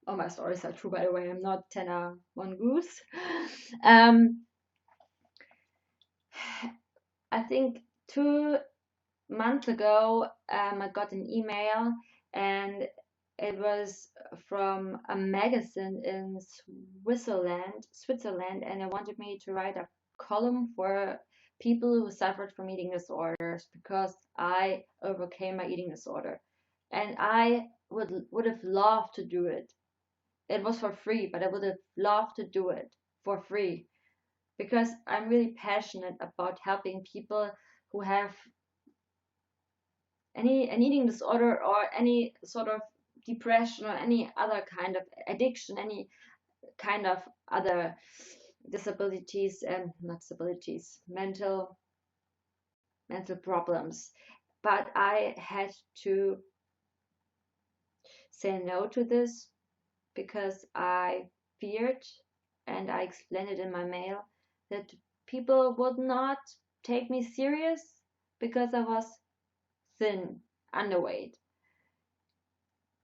All my stories are true, by the way. I'm not Tenna Mongoose. I think 2 months ago, I got an email, and it was from a magazine in Switzerland, and they wanted me to write a column for people who suffered from eating disorders because I overcame my eating disorder, and I would have loved to do it. It was for free, but I would have loved to do it for free because I'm really passionate about helping people who have an eating disorder or any sort of depression or any other kind of addiction, any kind of other disabilities and not disabilities, mental problems. But I had to say no to this because I feared, and I explained it in my mail, that people would not take me serious because I was thin, underweight.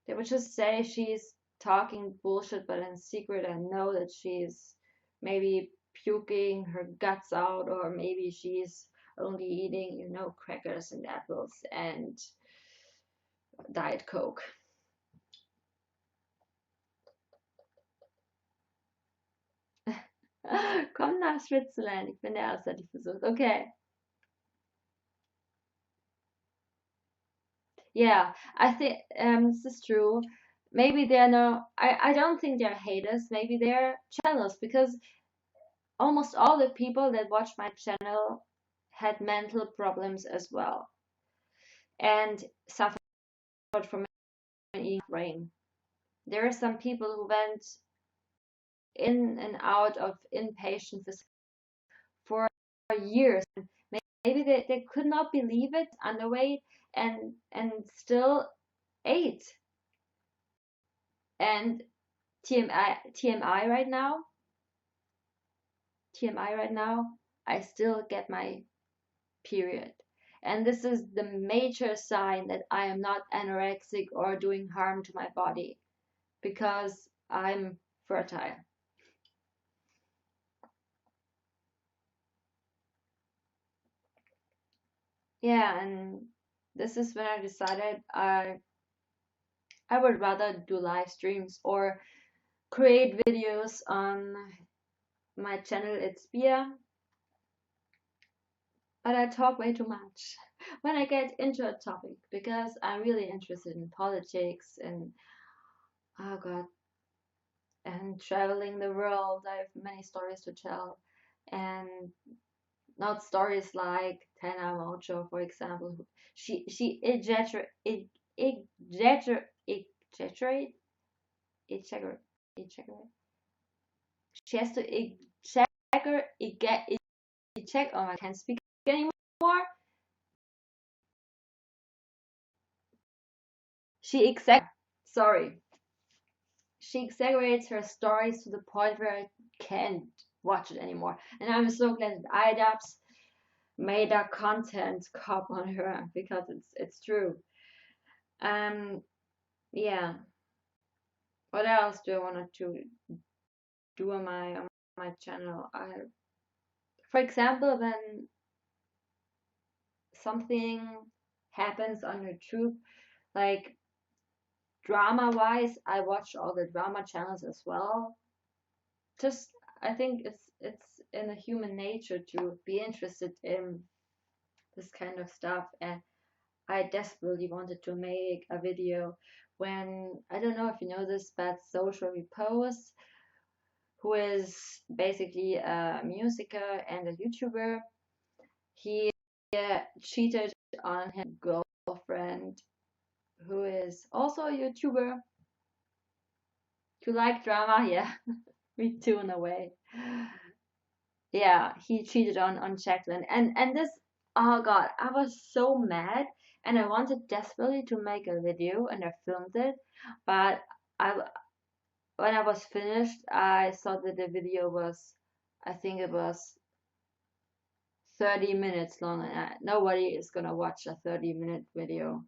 They would just say she's talking bullshit, but in secret I know that she's maybe puking her guts out, or maybe she's only eating, crackers and apples and Diet Coke. Komm nach Switzerland, ich bin der Erste, der dich besucht. Okay. Yeah, I think this is true. Maybe they're no, I don't think they're haters. Maybe they're jealous because almost all the people that watch my channel had mental problems as well and suffered from an eating brain. there are some people who went in and out of inpatient for years. Maybe they could not believe it, underweight, and still ate. And TMI right now, I still get my period. And this is the major sign that I am not anorexic or doing harm to my body, because I'm fertile. Yeah, and this is when I decided I would rather do live streams or create videos on my channel. It's beer, but I talk way too much when I get into a topic, because I'm really interested in politics and, oh God, and traveling the world. I have many stories to tell, and not stories like Tana Mocho, for example. She exaggerate exaggerate exaggerate. She has to exaggerate. Oh, I can't speak anymore. She exaggerates her stories to the point where I can't watch it anymore. And I'm so glad that IDAPS made a content cop on her, because it's true. Yeah. What else do I want to do on my channel? For example, when something happens on YouTube, like drama wise, I watch all the drama channels as well. Just, I think it's in the human nature to be interested in this kind of stuff, and I desperately wanted to make a video when, I don't know if you know this, but Social Repose, who is basically a musiker and a YouTuber, he cheated on his girlfriend, who is also a YouTuber. You like drama? Yeah, me too in a way. Yeah, he cheated on CHATTEN, and this, oh God, I was so mad, and I wanted desperately to make a video, and I filmed it, but I when I was finished, I saw that the video was, I think it was 30 minutes long, and nobody is gonna watch a 30-minute video.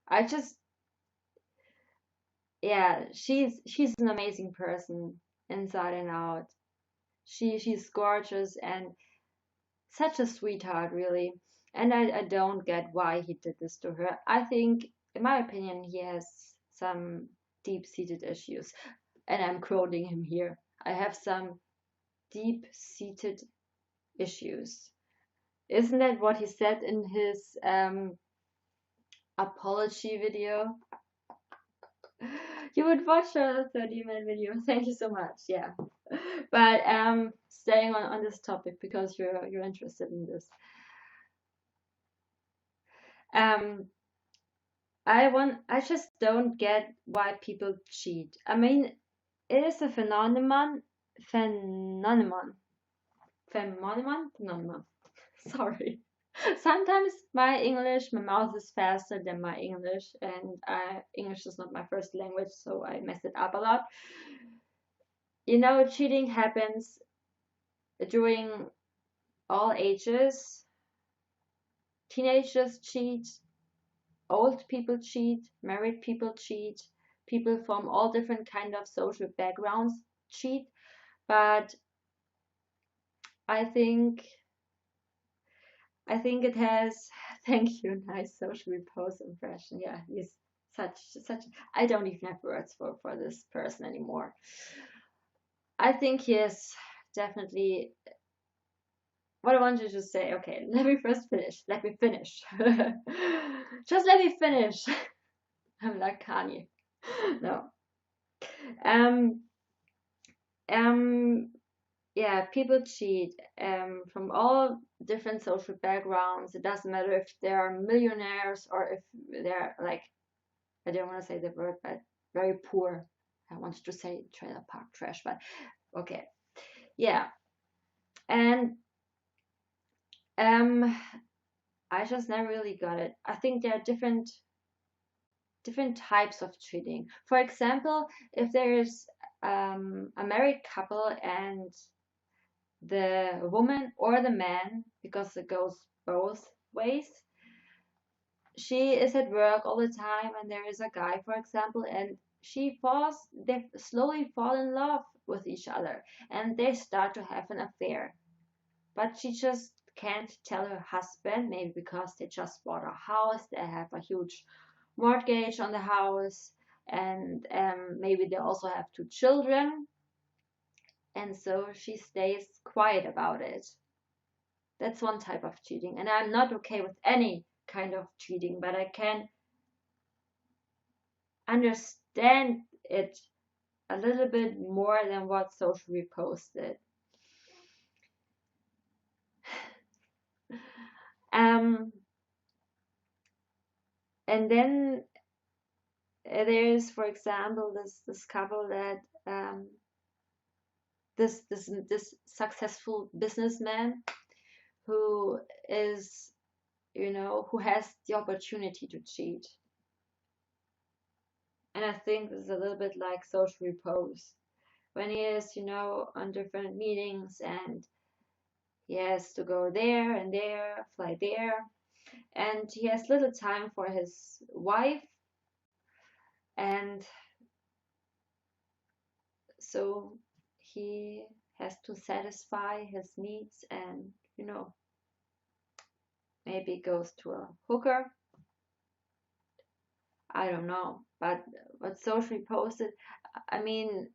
I just, yeah, she's an amazing person inside and out. She's gorgeous and such a sweetheart, really. And I don't get why he did this to her. I think, in my opinion, he has some deep-seated issues. And I'm quoting him here. I have some deep-seated issues. Isn't that what he said in his apology video? You would watch a 30-minute video. Thank you so much. Yeah. But staying on this topic, because you're interested in this. I just don't get why people cheat. I mean, it is a phenomenon. Sorry. Sometimes my mouth is faster than my English, and English is not my first language, so I mess it up a lot. You know, cheating happens during all ages. Teenagers cheat, old people cheat, married people cheat, people from all different kind of social backgrounds cheat. But I think it has. Thank you, nice Social Repose impression. Yeah, he's such. I don't even have words for this person anymore. I think he is definitely. What I wanted to say. Okay, let me first finish. Let me finish. Just let me finish. I'm like Kanye. No. Um. Yeah, people cheat from all different social backgrounds. It doesn't matter if they are millionaires or if they're like I don't want to say the word, but very poor. I wanted to say trailer park trash, but okay. Yeah. And I just never really got it. I think there are different types of cheating. For example, if there is a married couple and the woman or the man, because it goes both ways, she is at work all the time and there is a guy, for example, and they slowly fall in love with each other and they start to have an affair. But she just can't tell her husband, maybe because they just bought a house, they have a huge mortgage on the house, and maybe they also have 2 children, and so she stays quiet about it. That's one type of cheating, and I'm not okay with any kind of cheating, but I can understand it a little bit more than what socially posted. Um, and then there's, for example, this couple that this successful businessman who is, who has the opportunity to cheat. And I think this is a little bit like social repose. When he is, on different meetings and he has to go there and there, fly there, and he has little time for his wife, and so he has to satisfy his needs and, maybe goes to a hooker. I don't know, but socially posted, I mean,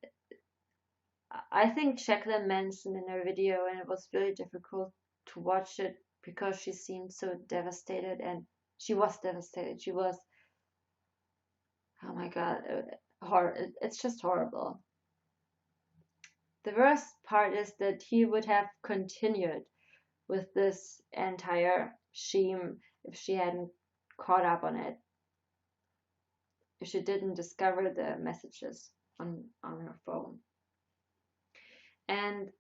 I think Jacqueline mentioned in her video, and it was really difficult to watch it because she seemed so devastated, and she was devastated. She was, oh my God, it's just horrible. The worst part is that he would have continued with this entire scheme if she hadn't caught up on it, if she didn't discover the messages on her phone. And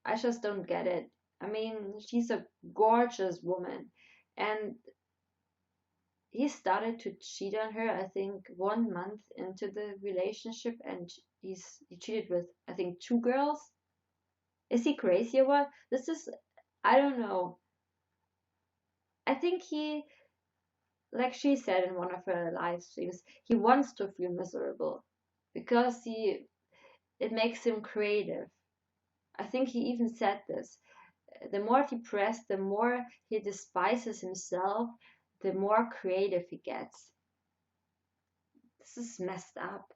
I just don't get it. I mean, she's a gorgeous woman, and he started to cheat on her, I think, 1 month into the relationship, and he cheated with, I think, 2 girls. Is he crazy or what? I don't know. I think he, like she said in one of her live streams, he wants to feel miserable because it makes him creative. I think he even said this. The more depressed, the more he despises himself, the more creative he gets. This is messed up.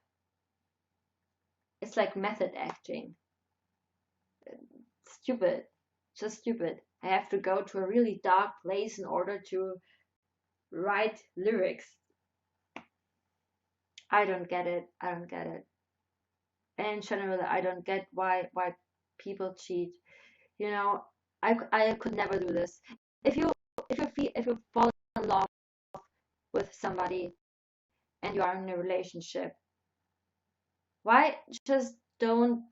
It's like method acting. Stupid. Just stupid. I have to go to a really dark place in order to write lyrics. I don't get it. I don't get it. And in general, I don't get why people cheat. I could never do this. If you fall in love with somebody and you are in a relationship, why just don't,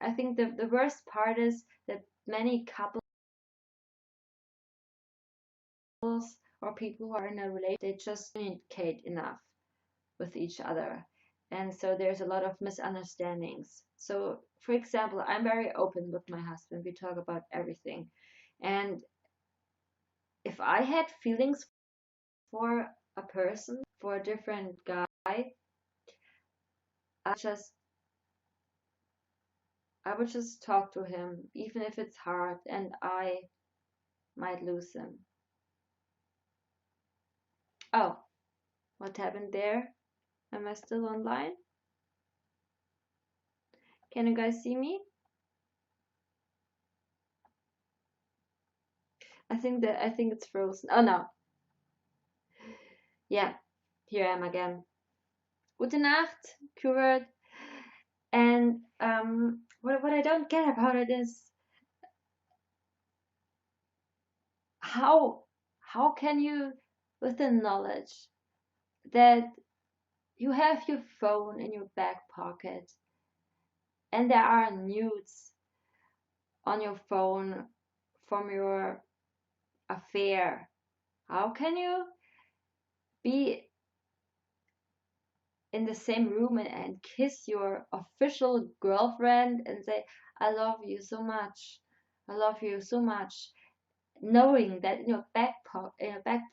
I think the worst part is that many couples or people who are in a relationship, they just communicate enough with each other, and so there's a lot of misunderstandings. So, for example, I'm very open with my husband. We talk about everything, and if I had feelings for a person, for a different guy, I would just talk to him, even if it's hard and I might lose him. Oh, what happened there? Am I still online? Can you guys see me? I think it's frozen. Oh no. Yeah, here I am again. Gute Nacht, keyword. And what I don't get about it is how how can you, with the knowledge that you have your phone in your back pocket and there are nudes on your phone from your affair, how can you be in the same room and kiss your official girlfriend and say, I love you so much, I love you so much, knowing that in your back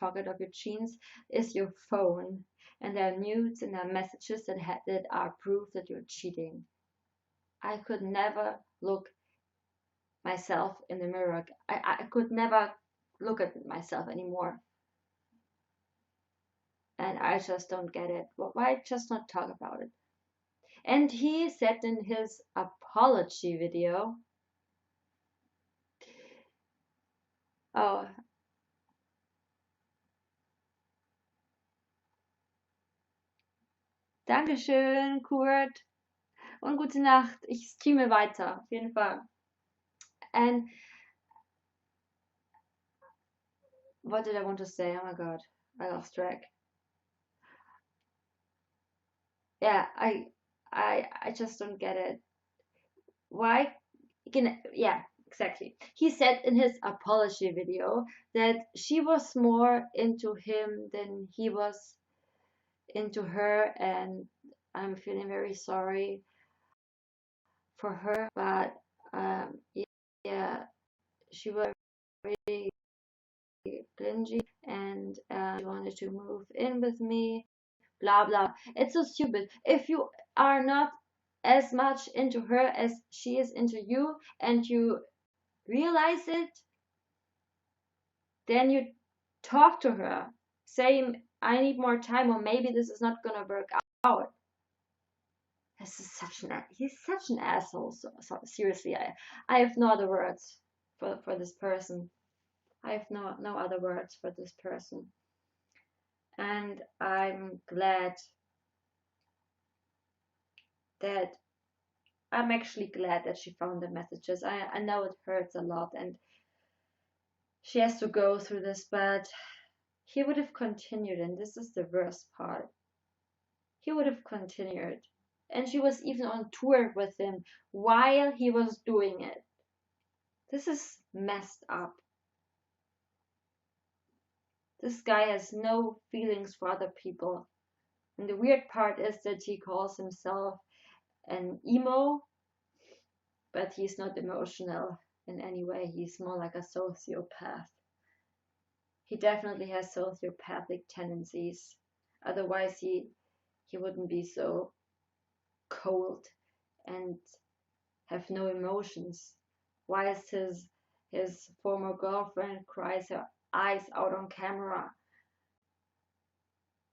pocket of your jeans is your phone and there are nudes and there are messages that are proof that you're cheating. I could never look myself in the mirror. I could never look at myself anymore. And I just don't get it. Why just not talk about it? And he said in his apology video, oh, Dankeschön, Kurt. Und gute Nacht. Ich streame weiter, auf jeden Fall. And what did I want to say? Oh my god, I lost track. Yeah, I just don't get it. Why? Yeah, exactly. He said in his apology video that she was more into him than he was into her, and I'm feeling very sorry for her, but yeah, she was really clingy and she wanted to move in with me, blah blah. It's so stupid. If you are not as much into her as she is into you and you realize it, then you talk to her, say, I need more time, or maybe this is not gonna work out. This is he's such an asshole. So seriously, I have no other words for this person. I have no other words for this person. And I'm actually glad that she found the messages. I know it hurts a lot and she has to go through this, but he would have continued, and this is the worst part. He would have continued. And she was even on tour with him while he was doing it. This is messed up. This guy has no feelings for other people. And the weird part is that he calls himself an emo, but he's not emotional in any way. He's more like a sociopath. He definitely has sociopathic tendencies. Otherwise, he wouldn't be so cold and have no emotions. Whilst his former girlfriend cries her eyes out on camera,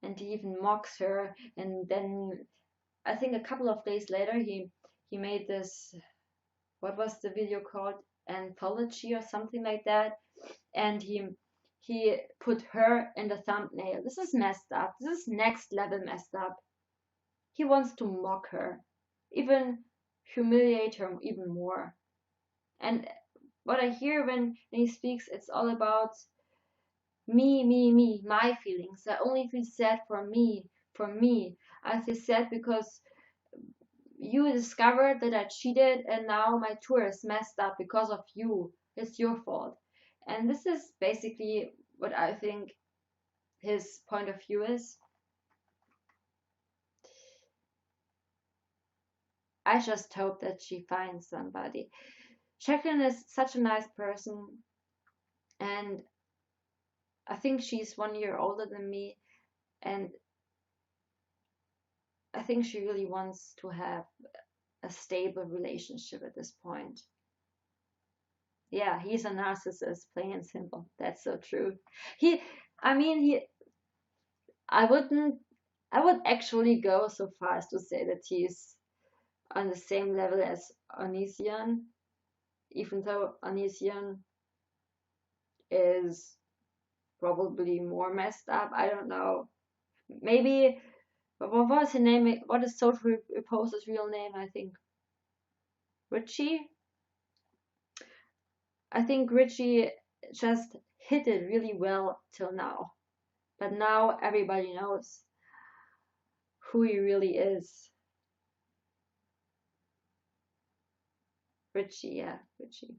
and he even mocks her. And then I think a couple of days later he made this, what was the video called, anthology or something like that, and he put her in the thumbnail. This is messed up. This is next level messed up. He wants to mock her, even humiliate her even more. And what I hear when he speaks, it's all about me, my feelings. I only feel sad for me. I feel sad because you discovered that I cheated and now my tour is messed up because of you. It's your fault. And this is basically what I think his point of view is. I just hope that she finds somebody. CHATTEN is such a nice person, and I think she's 1 year older than me, and I think she really wants to have a stable relationship at this point. Yeah, he's a narcissist, plain and simple. That's so true. I would actually go so far as to say that he's on the same level as Onision, even though Onision is probably more messed up. I don't know. Maybe, what was his name? What is Social Reposter's real name? I think Richie. I think Richie just hid it really well till now. But now everybody knows who he really is. Richie, yeah, Richie.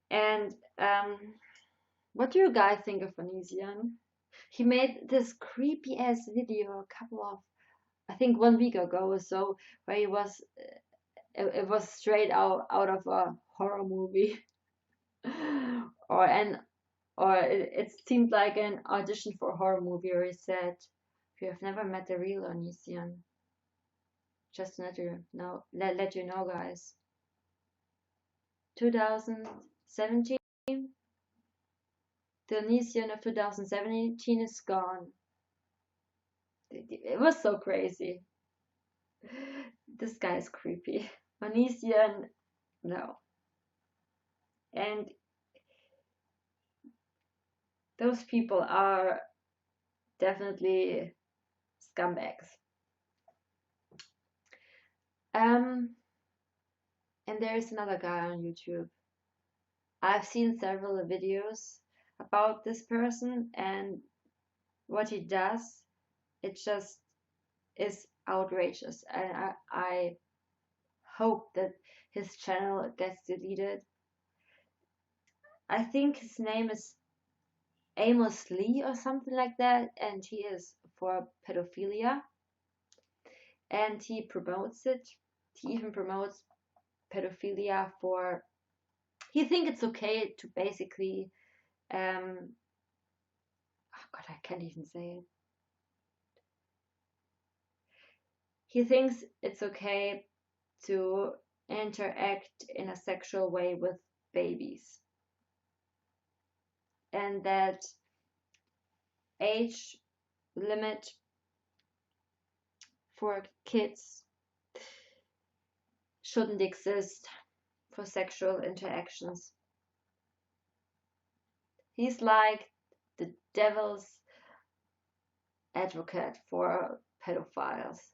And what do you guys think of Onision? He made this creepy ass video a couple of, I think 1 week ago or so, where he was, it was straight out of a horror movie, or it seemed like an audition for a horror movie, where he said, "If you have never met the real Onision, just let you know, let you know, guys. 2017, the Onision of 2017 is gone." It was so crazy. This guy is creepy. Onision, no. And those people are definitely scumbags. And there's another guy on YouTube. I've seen several videos about this person, and what he does, it just is outrageous. And I hope that his channel gets deleted. I think his name is Amos Lee or something like that, and he is for pedophilia, and he promotes it. He even promotes pedophilia for, he thinks it's okay to basically, oh God, I can't even say it. He thinks it's okay to interact in a sexual way with babies, and that age limit for kids shouldn't exist for sexual interactions. He's like the devil's advocate for pedophiles.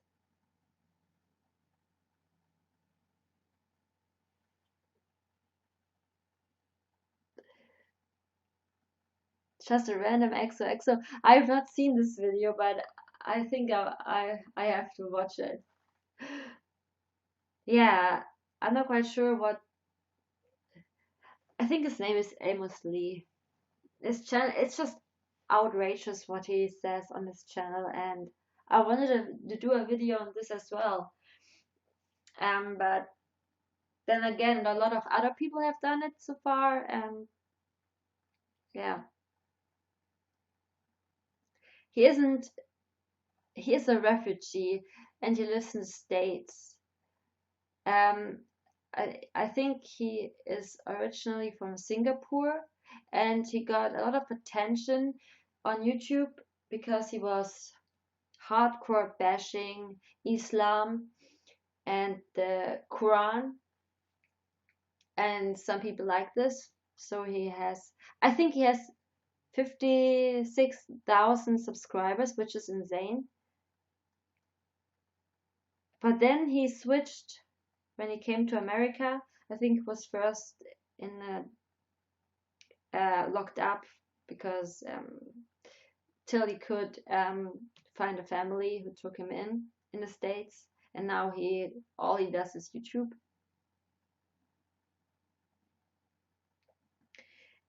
Just a random XOXO. I have not seen this video, but I think I have to watch it. Yeah, I'm not quite sure what. I think his name is Amos Lee. His channel, it's just outrageous what he says on his channel, and I wanted to do a video on this as well. But then again, a lot of other people have done it so far, and yeah, he isn't. He is a refugee, and he lives in the States. I think he is originally from Singapore, and he got a lot of attention on YouTube because he was hardcore bashing Islam and the Quran, and some people like this. So he has, I think he has 56,000 subscribers, which is insane. But then he switched when he came to America. I think it was first in locked up because till he could find a family who took him in the States, and now all he does is YouTube.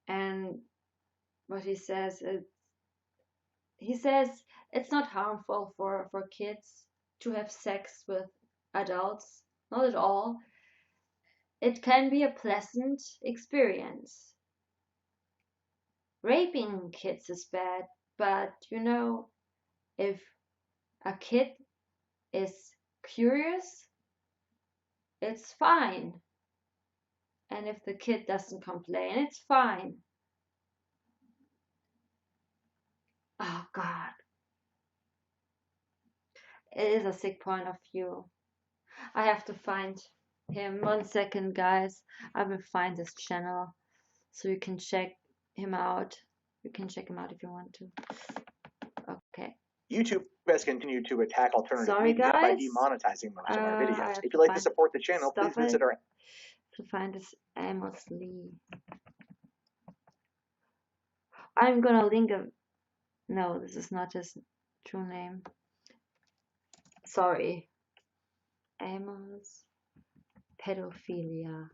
And what he says is, he says it's not harmful for kids to have sex with adults, not at all. It can be a pleasant experience. Raping kids is bad, but you know, if a kid is curious, it's fine. And if the kid doesn't complain, it's fine. Oh God. It is a sick point of view. I have to find him. 1 second, guys. I will find his channel so you can check him out. You can check him out if you want to. Okay. YouTube has continued to attack alternative media by demonetizing most of our videos. If you'd like to support the channel, please visit our... To find this Amos Lee. I'm gonna link him. No, this is not his true name. Sorry. Amos. Pedophilia.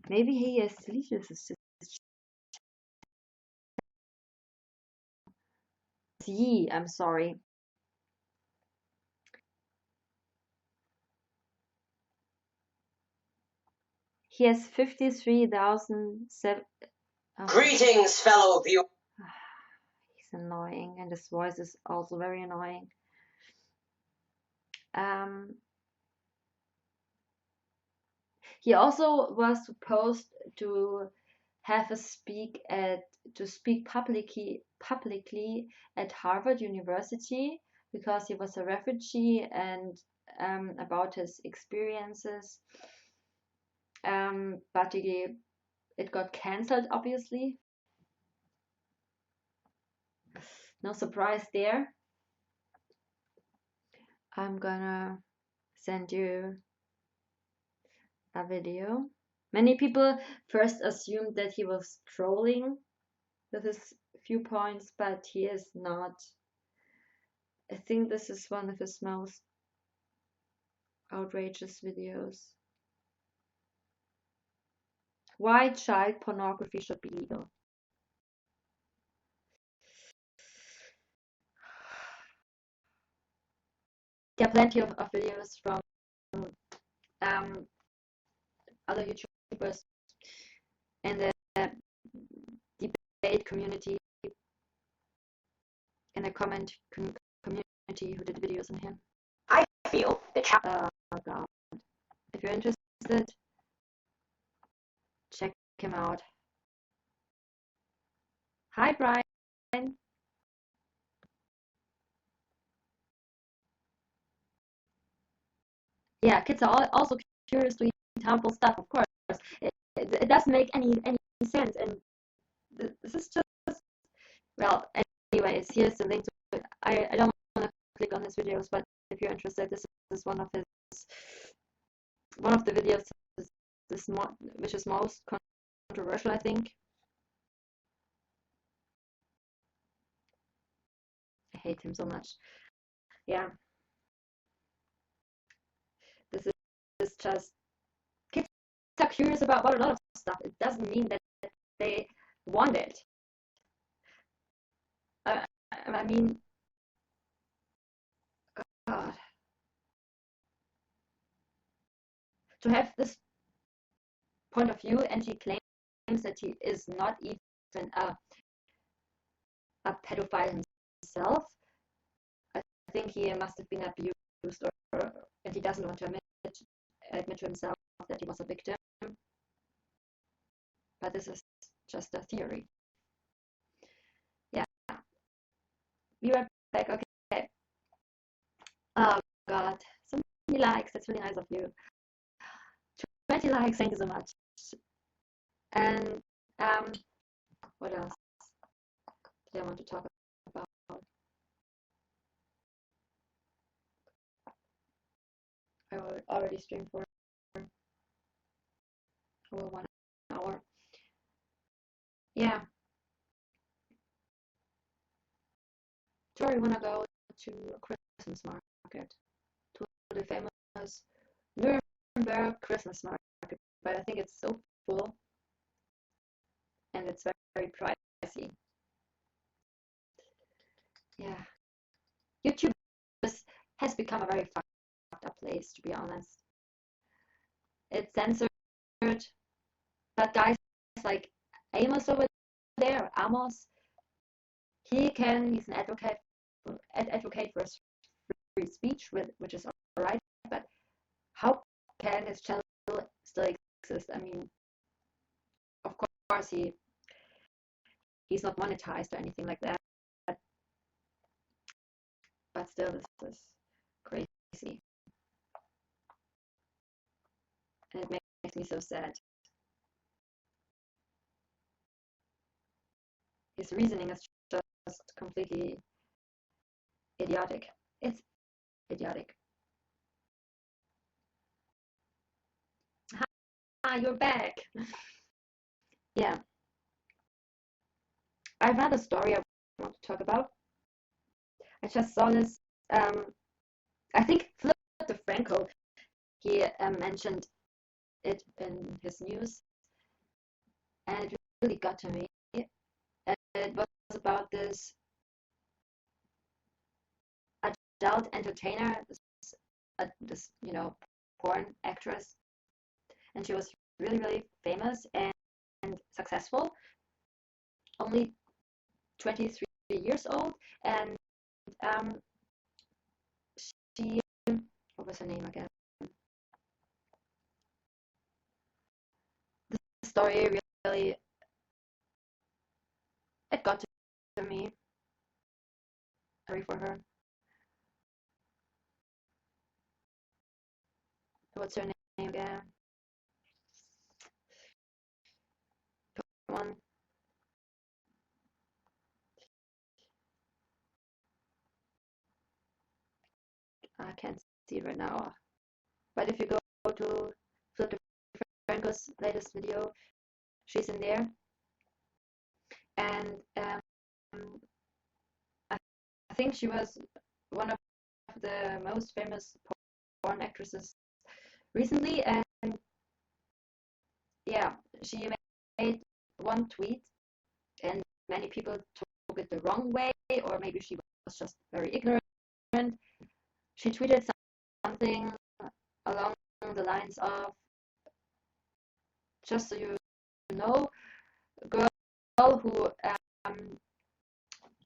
Maybe he is deleted his Yee, I'm sorry. He has 53,007. Oh. Greetings, fellow viewers. He's annoying, and his voice is also very annoying. He also was supposed to have a speak publicly at Harvard University because he was a refugee and about his experiences. But it got cancelled, obviously. No surprise there. I'm gonna send you a video. Many people first assumed that he was trolling with his viewpoints, but he is not. I think this is one of his most outrageous videos. Why child pornography should be legal. There are plenty of videos from other YouTubers in the debate community, in the comment community who did videos on him. I feel that oh God. If you're interested, check him out. Hi, Brian. Yeah, kids are also curious to eat harmful stuff, of course. It doesn't make any sense, and this is just, well, anyways, here's the link to it. I don't want to click on his videos, but if you're interested, this is one of the videos which is most controversial, I think. I hate him so much. Yeah. This is just, kids are curious about a lot of stuff. It doesn't mean that they want it. I mean, God. To have this point of view, and he claims that he is not even a pedophile himself. I think he must have been abused, and he doesn't want to admit to himself that he was a victim. But this is just a theory. Yeah. Be right back. Okay. Oh God, so many likes. That's really nice of you. 20 likes. Thank you so much. And what else did I want to talk about? I already streamed for over 1 hour. Yeah. Do I want to go to a Christmas market? To the famous Nuremberg Christmas market, but I think it's so full and it's very pricey. Yeah. YouTube has become a very fucked up place, to be honest. It's censored, but guys like Amos over there, Amos, he's an advocate for free speech, which is alright, but how can his channel still exist? I mean, of course he's not monetized or anything like that, but still, this is crazy, and it makes me so sad. His reasoning is just completely idiotic. It's idiotic. You're back. Yeah. I have another story I want to talk about. I just saw this. I think Philip DeFranco, he mentioned it in his news, and it really got to me. And it was about this adult entertainer, this porn actress, and she was really, really famous and successful, only 23 years old, and she, what was her name again? The story really, it got to me. Sorry for her. What's her name again? Come on. I can't see it right now. But if you go to Philip DeFranco's latest video, she's in there. And I think she was one of the most famous porn actresses recently. And yeah, she made one tweet, and many people took it the wrong way, or maybe she was just very ignorant. She tweeted something along the lines of, just so you know, a girl who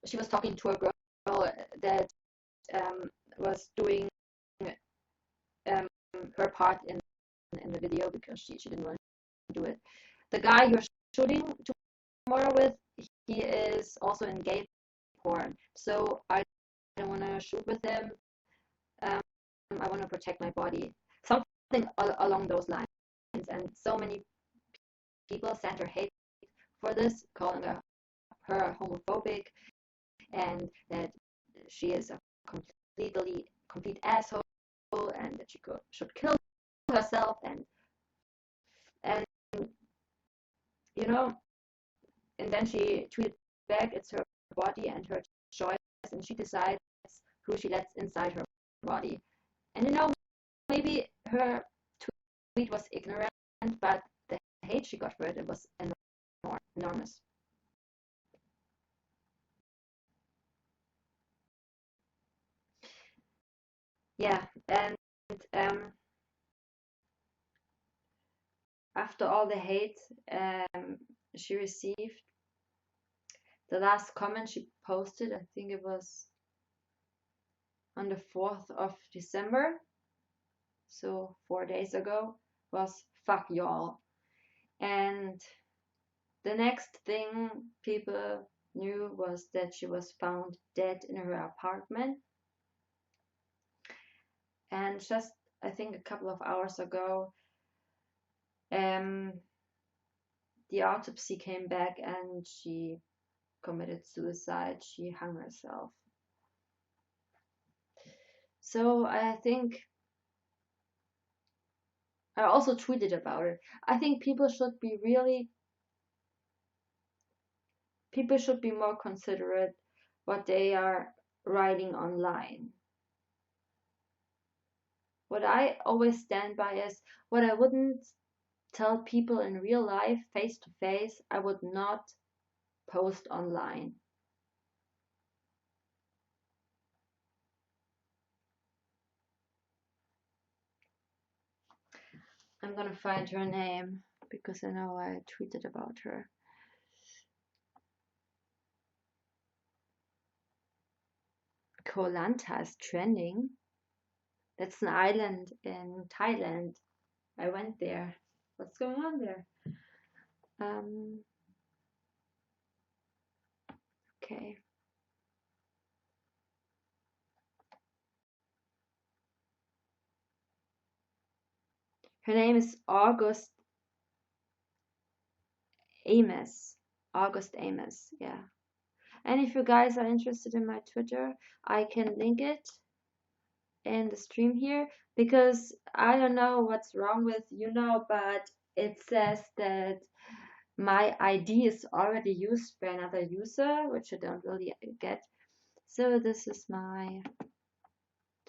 she was talking to a girl that was doing her part in the video because she didn't want to do it. The guy you're shooting tomorrow with, he is also in gay porn, so I don't want to shoot with him. I want to protect my body. Something along those lines. And so many people sent her hate for this, calling her homophobic, and that she is a complete asshole, and that she should kill herself, and and then she tweeted back, it's her body and her choice, and she decides who she lets inside her body. And maybe her tweet was ignorant, but the hate she got for it was enormous. Yeah, and after all the hate she received, the last comment she posted, I think it was on the 4th of December, so 4 days ago, was "fuck y'all." And the next thing people knew was that she was found dead in her apartment. And just, I think, a couple of hours ago, the autopsy came back and she committed suicide. She hung herself. So I think, I also tweeted about it. I think people should be more considerate what they are writing online. What I always stand by is, what I wouldn't tell people in real life, face to face, I would not post online. I'm gonna find her name because I know I tweeted about her. Koh Lanta is trending. That's an island in Thailand. I went there. What's going on there? Okay. Her name is August Amos. August Amos, yeah. And if you guys are interested in my Twitter, I can link it in the stream here, because I don't know what's wrong with but it says that my ID is already used by another user, which I don't really get. So this is my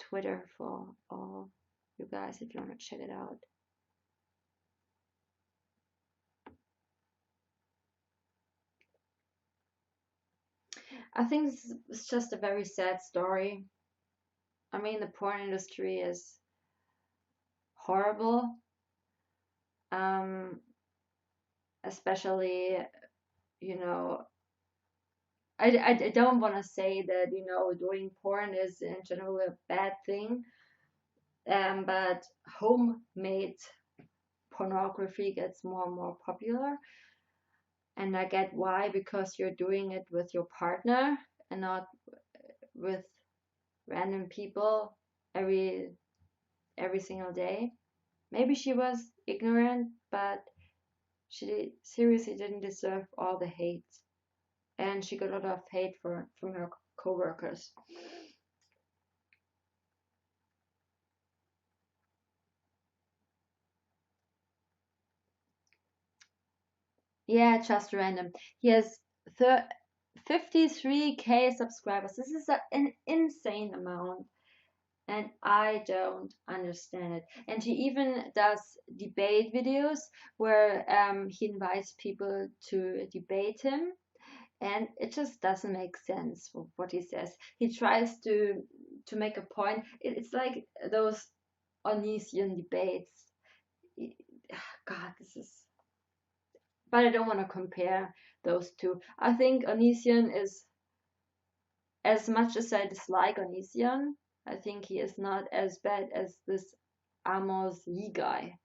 Twitter for all you guys if you want to check it out. I think this is just a very sad story. I mean, the porn industry is horrible. Especially, you know, I don't want to say that, you know, doing porn is in general a bad thing. But homemade pornography gets more and more popular. And I get why, because you're doing it with your partner and not with random people every single day. Maybe she was ignorant, but she seriously didn't deserve all the hate. And she got a lot of hate from her co-workers. Yeah, just random. He has 53K subscribers. This is an insane amount. And I don't understand it. And he even does debate videos where he invites people to debate him. And it just doesn't make sense what he says. He tries to make a point. It's like those Onision debates. God, this is... But I don't want to compare those two. I think Onision is, as much as I dislike Onision, I think he is not as bad as this Amos Yee guy.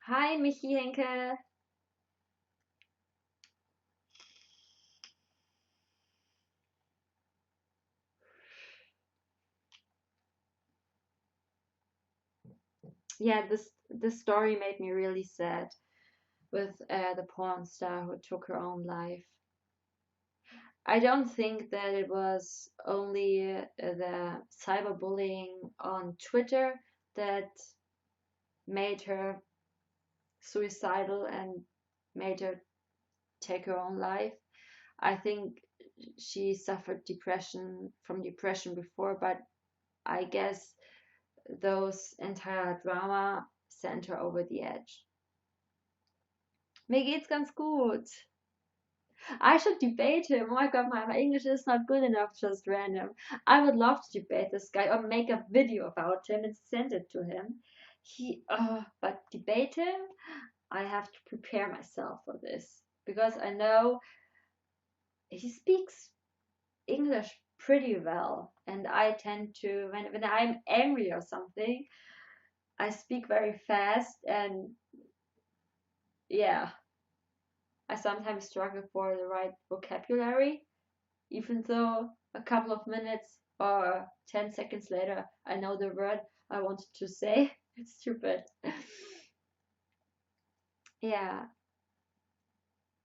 Hi, Michi Henke. Yeah, this story made me really sad with the porn star who took her own life. I don't think that it was only the cyberbullying on Twitter that made her suicidal and made her take her own life. I think she suffered from depression before, but I guess those entire drama sent her over the edge. Mir geht's ganz gut. I should debate him. Oh my god, my English is not good enough, just random. I would love to debate this guy or make a video about him and send it to him. But debate him, I have to prepare myself for this because I know he speaks English pretty well, and I tend to, when I'm angry or something, I speak very fast, and yeah, I sometimes struggle for the right vocabulary, even though a couple of minutes or 10 seconds later I know the word I wanted to say. It's stupid. Ja.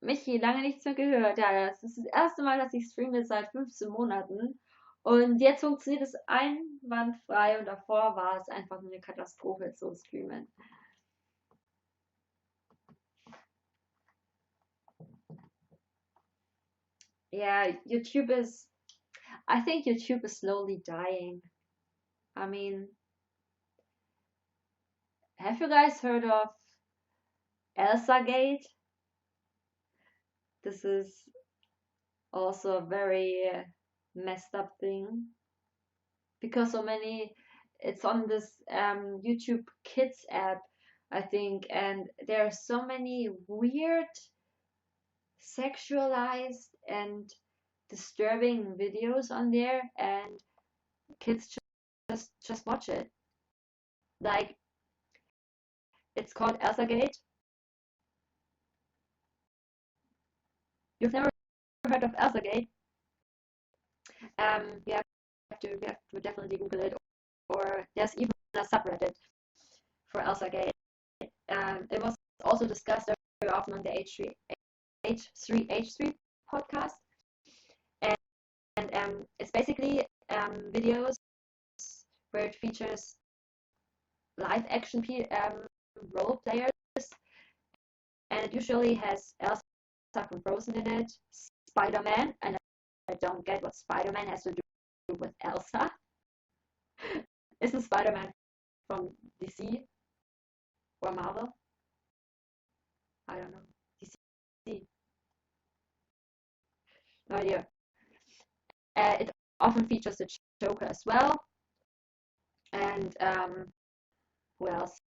Michi, lange nichts mehr gehört. Ja, das ist das erste Mal, dass ich streame seit 15 Monaten. Und jetzt funktioniert es einwandfrei und davor war es einfach nur eine Katastrophe zu streamen. Yeah, I think YouTube is slowly dying. I mean, have you guys heard of ElsaGate? This is also a very messed up thing because it's on this YouTube Kids app, I think, and there are so many weird, sexualized and disturbing videos on there, and kids just watch it. Like, it's called ElsaGate. You've never heard of ElsaGate? We have to definitely Google it, or there's even a subreddit for ElsaGate. It was also discussed very often on the H3 podcast, and it's basically videos where it features live action role players and it usually has Elsa from Frozen in it, Spider-Man, and I don't get what Spider-Man has to do with Elsa. Isn't Spider-Man from DC or Marvel? I don't know. DC. No idea. It often features the Joker as well. And who else?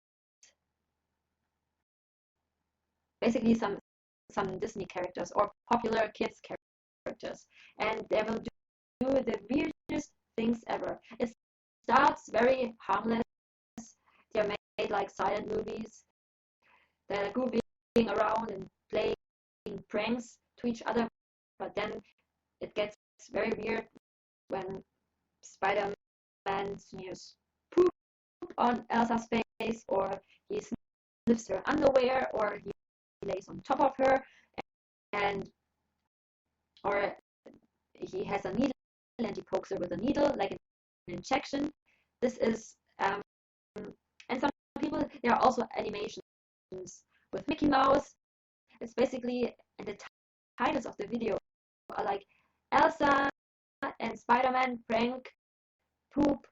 Basically some Disney characters or popular kids characters. And they will do the weirdest things ever. It starts very harmless. They're made like silent movies. They're goofing around and playing pranks to each other. But then it gets very weird when Spider-Man smears poop on Elsa's face, or he sniffs her underwear, or he lays on top of her, and or he has a needle and he pokes her with a needle like an injection. This is and some people, there are also animations with Mickey Mouse. It's basically, and the titles of the video are like Elsa and Spider-Man prank poop.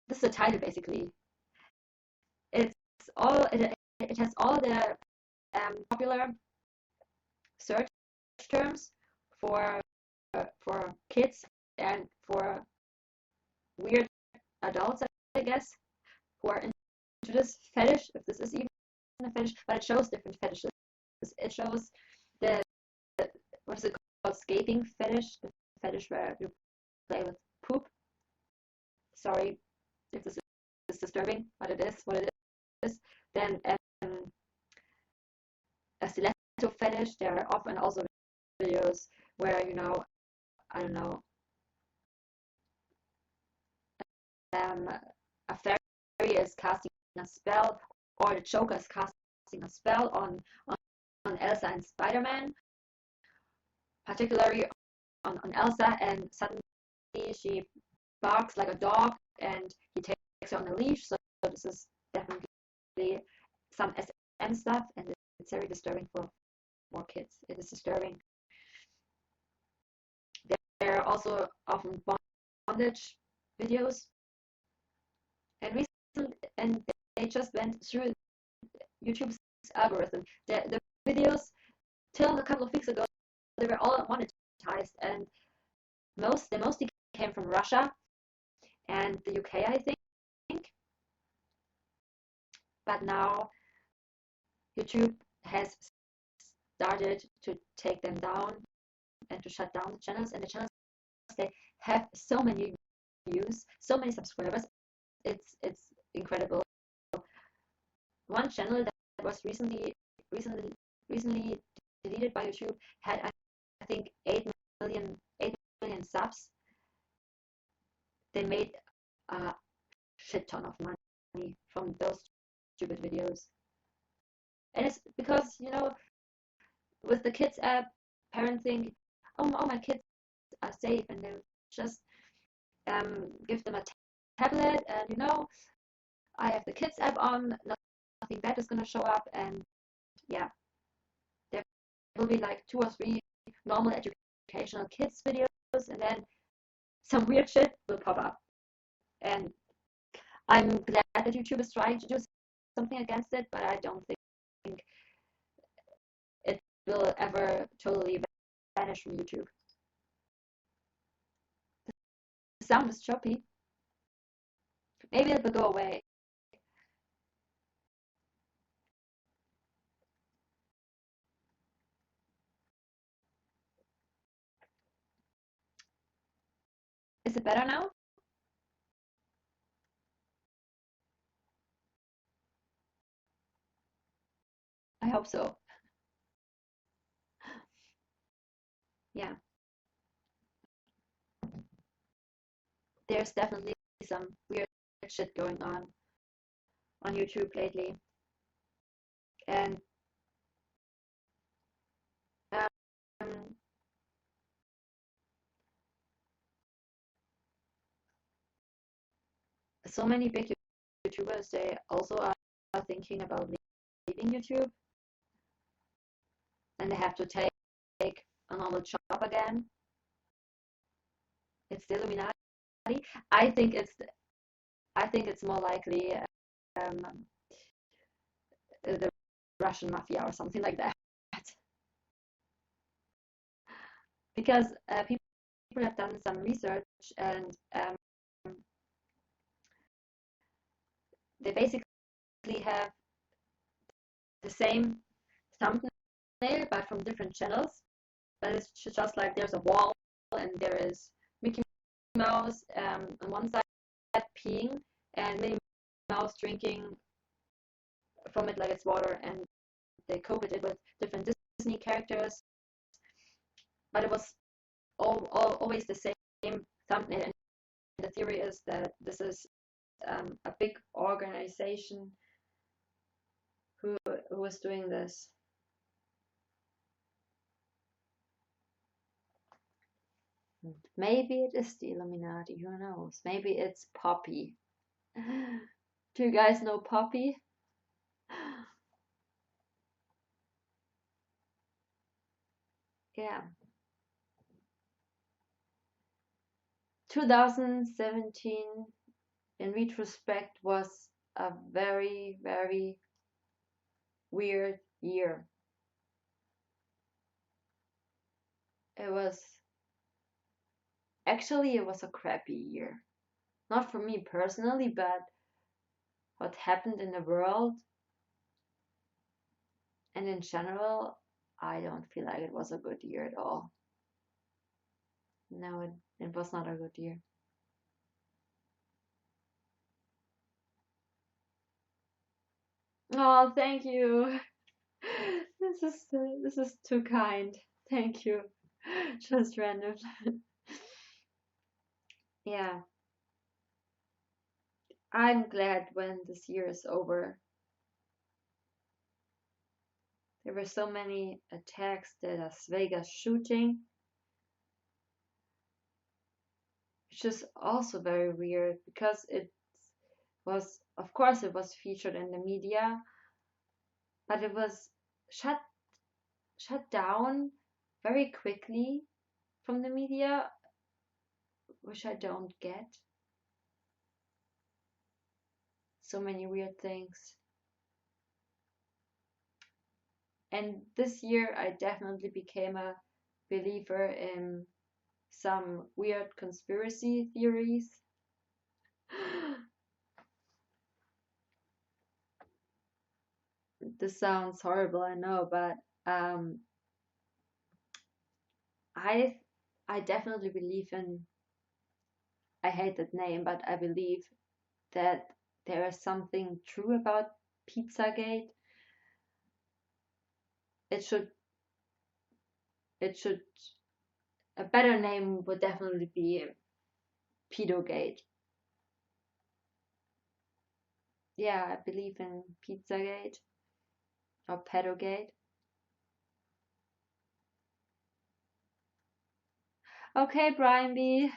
This is the title basically. It has all the popular search terms for kids and for weird adults, I guess, who are into this fetish, if this is even a fetish, but it shows different fetishes. It shows the what is it called, scaping fetish, the fetish where you play with poop. Sorry if this is disturbing, but it is what it is. Then a stiletto fetish. There are often also videos where, you know, I don't know, a fairy is casting a spell, or the Joker is casting a spell on Elsa and Spider-Man, particularly on Elsa, and suddenly she barks like a dog and he takes her on a leash. So this is definitely some SM stuff, and it's very disturbing for more kids. It is disturbing. There are also often bondage videos, and they just went through YouTube's algorithm. The videos till a couple of weeks ago, they were all monetized, and they mostly came from Russia and the UK, I think. But now YouTube has started to take them down and to shut down the channels, and the channels, they have so many views, so many subscribers. It's incredible. One channel that was recently deleted by YouTube had, I think, 8 million subs. They made a shit ton of money from those stupid videos. And it's because, you know, with the kids app, parents think, oh, my kids are safe, and they just give them a tablet, and, you know, I have the kids app on, nothing bad is gonna show up, and yeah, there will be like 2 or 3 normal educational kids videos, and then some weird shit will pop up. And I'm glad that YouTube is trying to do something against it, but I don't think it will ever totally vanish from YouTube. The sound is choppy. Maybe it will go away. Is it better now? I hope so. Yeah. There's definitely some weird shit going on YouTube lately. And um, so many big YouTubers, they also are thinking about leaving YouTube and they have to take a normal job again. It's the Illuminati. I think it's more likely the Russian mafia or something like that, because people have done some research and they basically have the same thumbnail but from different channels. But it's just like there's a wall and there is Mickey Mouse on one side peeing and Minnie Mouse drinking from it like it's water, and they coated it with different Disney characters. But it was always the same thumbnail, and the theory is that this is a big organization who was doing this. Maybe it is the Illuminati, who knows? Maybe it's Poppy. Do you guys know Poppy? Yeah. 2017, in retrospect, was a very, very weird year. It was a crappy year. Not for me personally, but what happened in the world and in general, I don't feel like it was a good year at all. No, it was not a good year. Oh, thank you. This is too kind. Thank you. Just random. Yeah. I'm glad when this year is over. There were so many attacks, the Las Vegas shooting, which is also very weird because it was, of course, it was featured in the media, but it was shut down very quickly from the media, which I don't get. So many weird things. And this year I definitely became a believer in some weird conspiracy theories. This sounds horrible, I know, but I definitely believe in, I hate that name, but I believe that there is something true about Pizzagate. It should a better name would definitely be Pedogate. Yeah, I believe in Pizzagate or Pedogate. Okay, Brian B.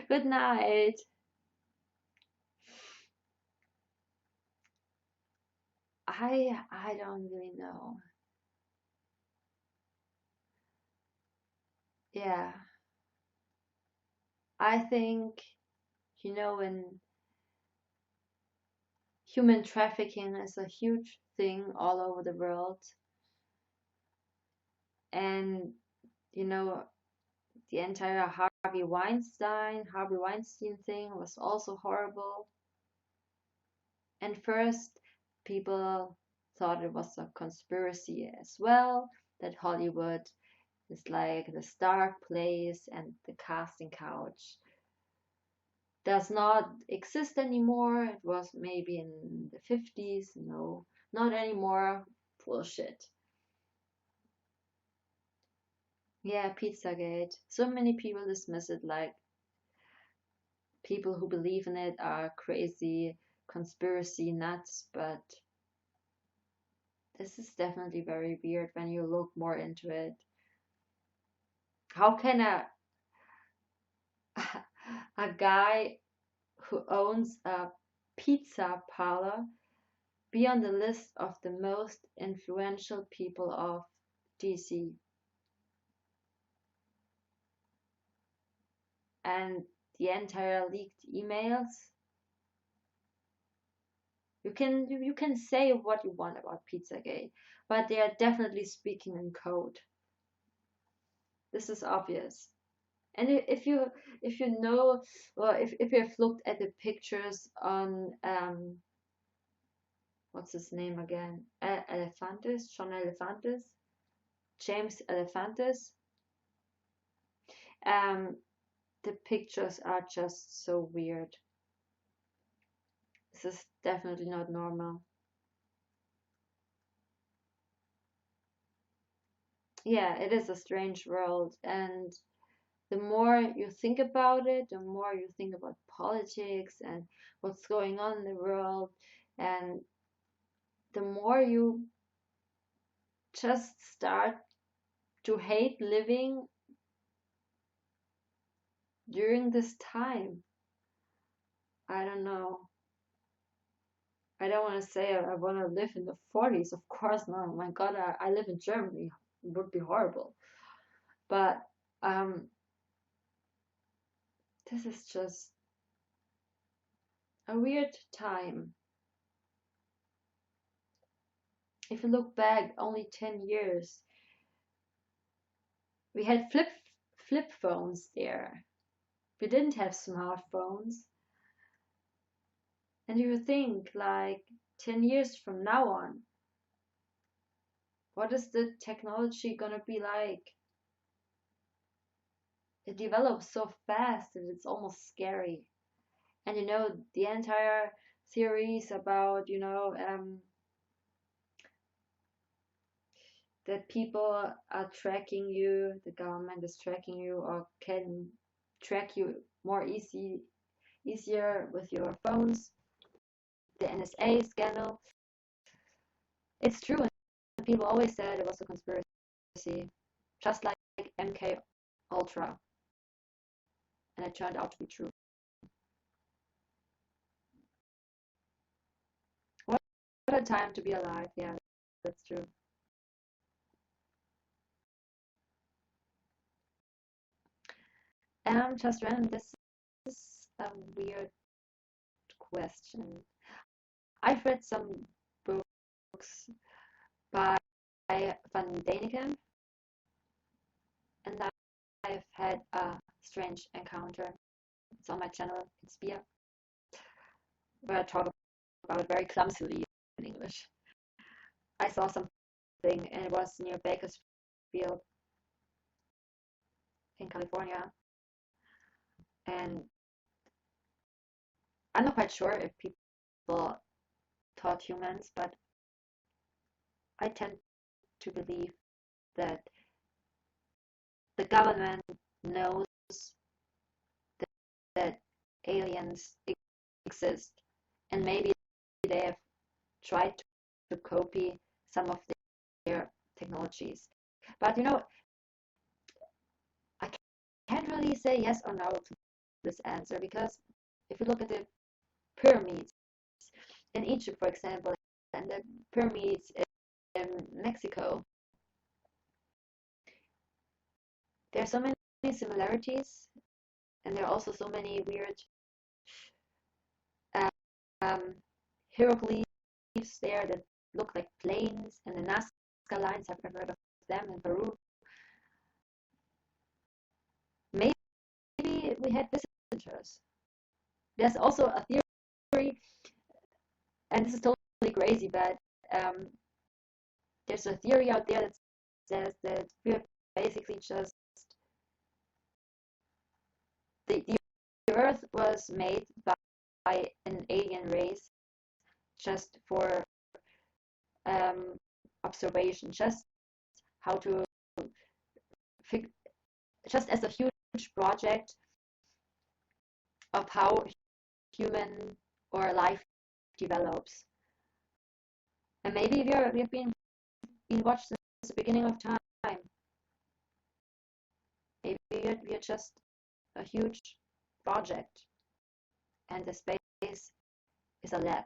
Good night. I don't really know. Yeah. I think, when human trafficking is a huge thing all over the world, and the entire Harvey Weinstein thing was also horrible. And first, people thought it was a conspiracy as well, that Hollywood is like this dark place and the casting couch does not exist anymore. It was maybe in the 50s. No, not anymore. Bullshit. Yeah, Pizzagate. So many people dismiss it, like people who believe in it are crazy conspiracy nuts, but this is definitely very weird when you look more into it. How can a guy who owns a pizza parlor be on the list of the most influential people of DC. And the entire leaked emails. You can say what you want about Pizzagate, but they are definitely speaking in code. This is obvious. And if you know, or if you have looked at the pictures on what's his name again? Elefantis, John Elefantis, James Elefantis. The pictures are just so weird. This is definitely not normal. Yeah, it is a strange world, and the more you think about it, the more you think about politics and what's going on in the world, and the more you just start to hate living during this time. I don't know. I don't want to say I want to live in the 40s. Of course not. Oh my God, I live in Germany. It would be horrible. But this is just a weird time. If you look back only 10 years, we had flip phones there. We didn't have smartphones. And you think, like, 10 years from now on, what is the technology gonna be like? It develops so fast that it's almost scary. And you know, the entire theories about, you know, that people are tracking you, the government is tracking you, or can track you more easier with your phones. The NSA scandal. It's true, and people always said it was a conspiracy, just like MK Ultra, and it turned out to be true. What a time to be alive! Yeah, that's true. Just random. This is a weird question. I've read some books by Van Daniken, and I've had a strange encounter. It's on my channel, it's SEHEN, where I talk about it very clumsily in English. I saw something, and it was near Bakersfield in California, and I'm not quite sure if people taught humans, but I tend to believe that the government knows that aliens exist, and maybe they have tried to copy some of their technologies. But you know, I can't really say yes or no to this answer, because if you look at the pyramids in Egypt, for example, and the pyramids in Mexico, there are so many similarities, and there are also so many weird hieroglyphs there that look like planes, and the Nazca lines, I've never heard of them in Peru. Maybe we had visitors. There's also a theory, and this is totally crazy, but there's a theory out there that says that we're basically just the Earth was made by an alien race just for observation, just how to just as a huge project of how human or life develops. And maybe we've been watched since the beginning of time. Maybe we are just a huge project, and the space is a lab.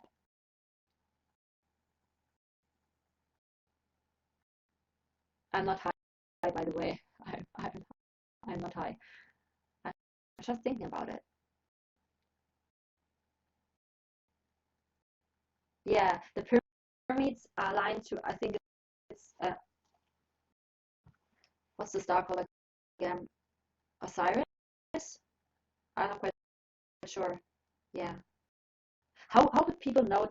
I'm not high, by the way. I'm not high. I'm just thinking about it. Yeah, the pyramids are aligned to, I think it's, what's the star called again? Osiris? I'm not quite sure. Yeah. How would people know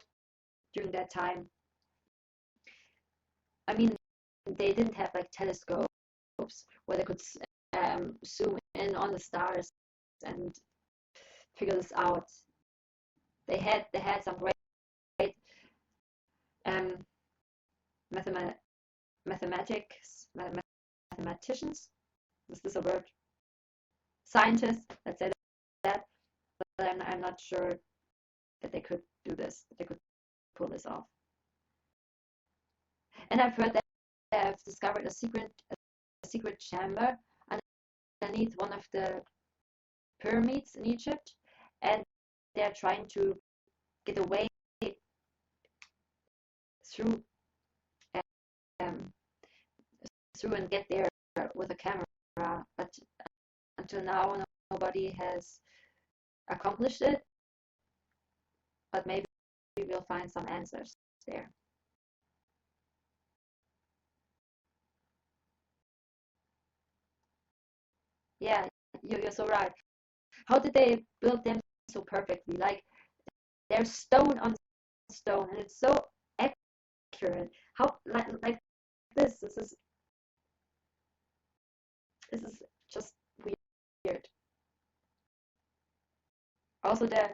during that time? I mean, they didn't have like telescopes where they could zoom in on the stars and figure this out. They had some great um, mathematicians. Is this a word? Scientists, let's say that. But I'm not sure that they could do this. That they could pull this off. And I've heard that they have discovered a secret chamber underneath one of the pyramids in Egypt, and they're trying to get away through um, through and get there with a camera. But until now, nobody has accomplished it. But maybe we'll find some answers there. Yeah, you're so right. How did they build them so perfectly? Like, they're stone on stone, and it's so accurate. How like this is just weird. Also, the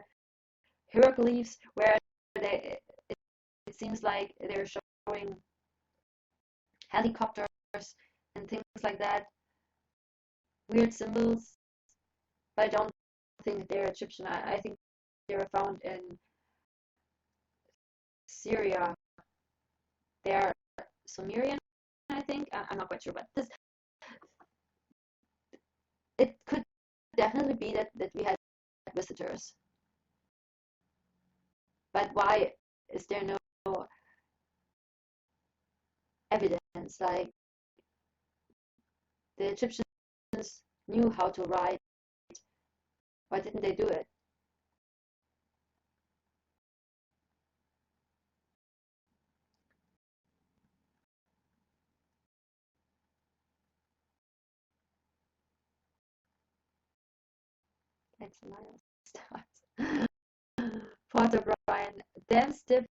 hieroglyphs where it seems like they're showing helicopters and things like that. Weird symbols, but I don't think they're Egyptian. I think they were found in Syria. They're Sumerian, I think. I'm not quite sure, but it could definitely be that we had visitors. But why is there no evidence? Like, the Egyptians knew how to write. Why didn't they do it? It's Miles. Porter Bryan, damn stiff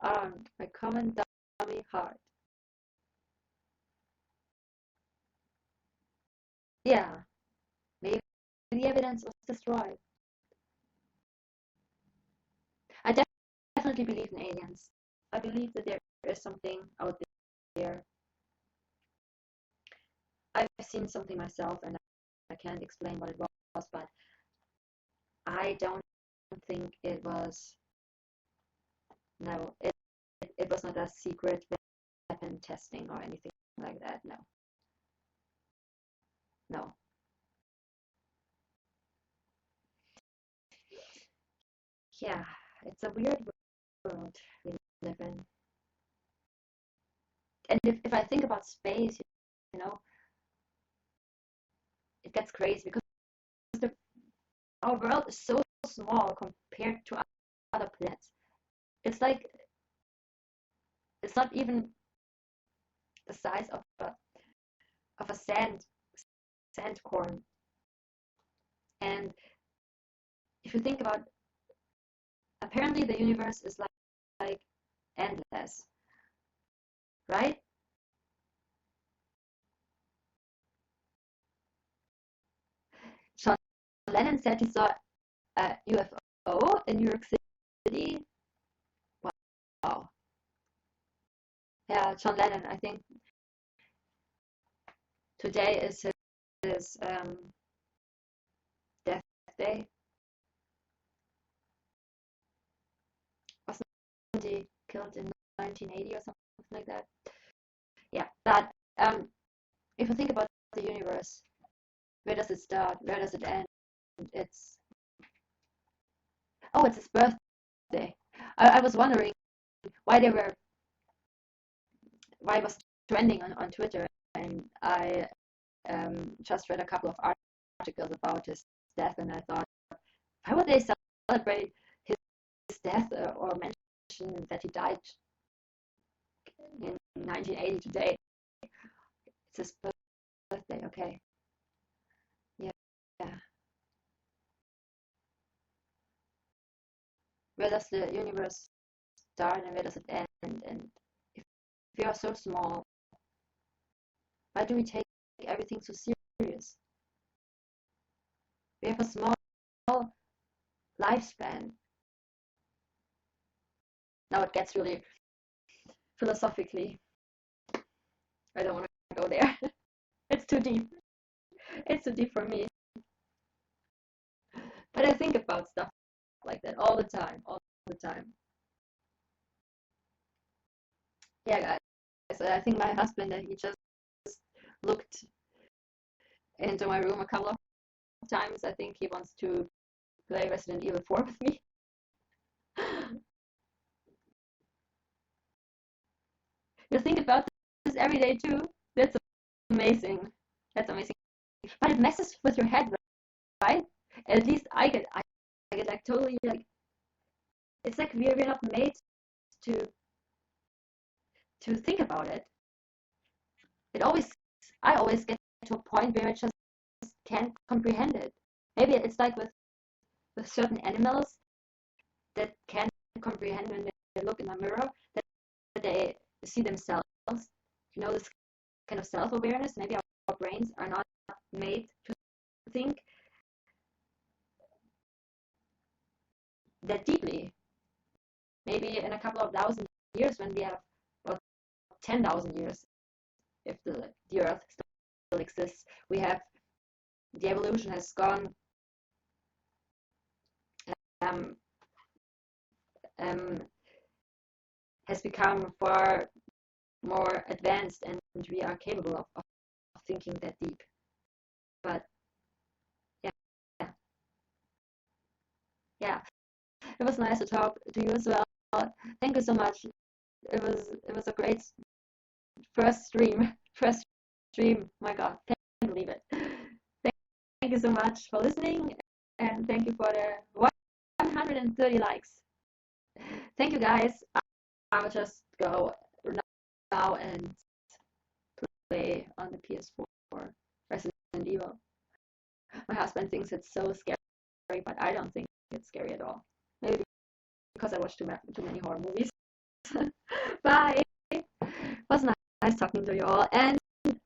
armed, my common dummy heart. Yeah, maybe the evidence was destroyed. I definitely believe in aliens. I believe that there is something out there. I've seen something myself and I can't explain what it was, but I don't think it was, no, it was not a secret weapon testing or anything like that, no. No. Yeah, it's a weird world we live in. And if I think about space, you know, it gets crazy because our world is so small compared to other planets. It's like, it's not even the size of a sand corn. And if you think about, apparently the universe is like endless, right? John Lennon said he saw a UFO in New York City. Wow. Yeah, John Lennon, I think today is his death day. Wasn't he killed in 1980 or something like that? Yeah, but if you think about the universe, where does it start? Where does it end? It's it's his birthday. I was wondering why it was trending on Twitter, and and I just read a couple of articles about his death, and I thought, why would they celebrate his death or mention that he died in 1980 today? It's his birthday, okay. Yeah. Where does the universe start and where does it end? And if we are so small, why do we take everything so serious? We have a small lifespan. Now it gets really philosophically. I don't want to go there. It's too deep. It's too deep for me. But I think about stuff like that all the time. Yeah, guys. I think my husband, he just looked into my room a couple of times. I think he wants to play Resident Evil 4 with me. You think about this every day too? That's amazing. But it messes with your head, right? At least I get like totally like, it's like we're not made to think about it. I always get to a point where I just can't comprehend it. Maybe it's like with certain animals that can't comprehend when they look in a mirror, that they see themselves, this kind of self-awareness. Maybe our brains are not made to think that deeply. Maybe in a couple of thousand years, when we have, well, 10,000 years, if the Earth still exists, the evolution has gone has become far more advanced, and we are capable of thinking that deep. But yeah, it was nice to talk to you as well. Thank you so much. It was a great first stream. My God, can't believe it. Thank you so much for listening, and thank you for the 130 likes. Thank you, guys. I'll just go now and play on the PS4 Resident Evil. My husband thinks it's so scary, but I don't think it's scary at all. Maybe because I watch too many horror movies. Bye. It was nice talking to you all, and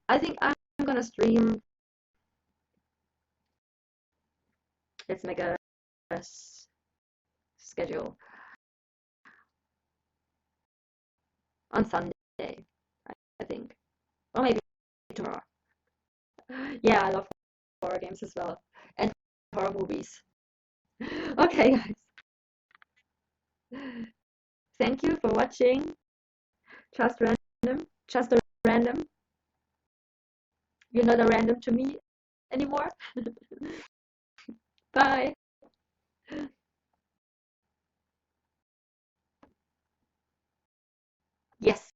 I think I'm gonna stream. Let's make a schedule on Sunday, I think, or maybe tomorrow. Yeah, I love horror games as well, and horror movies. Okay, guys. Thank you for watching. Just a random. You're not a random to me anymore. Bye. Yes.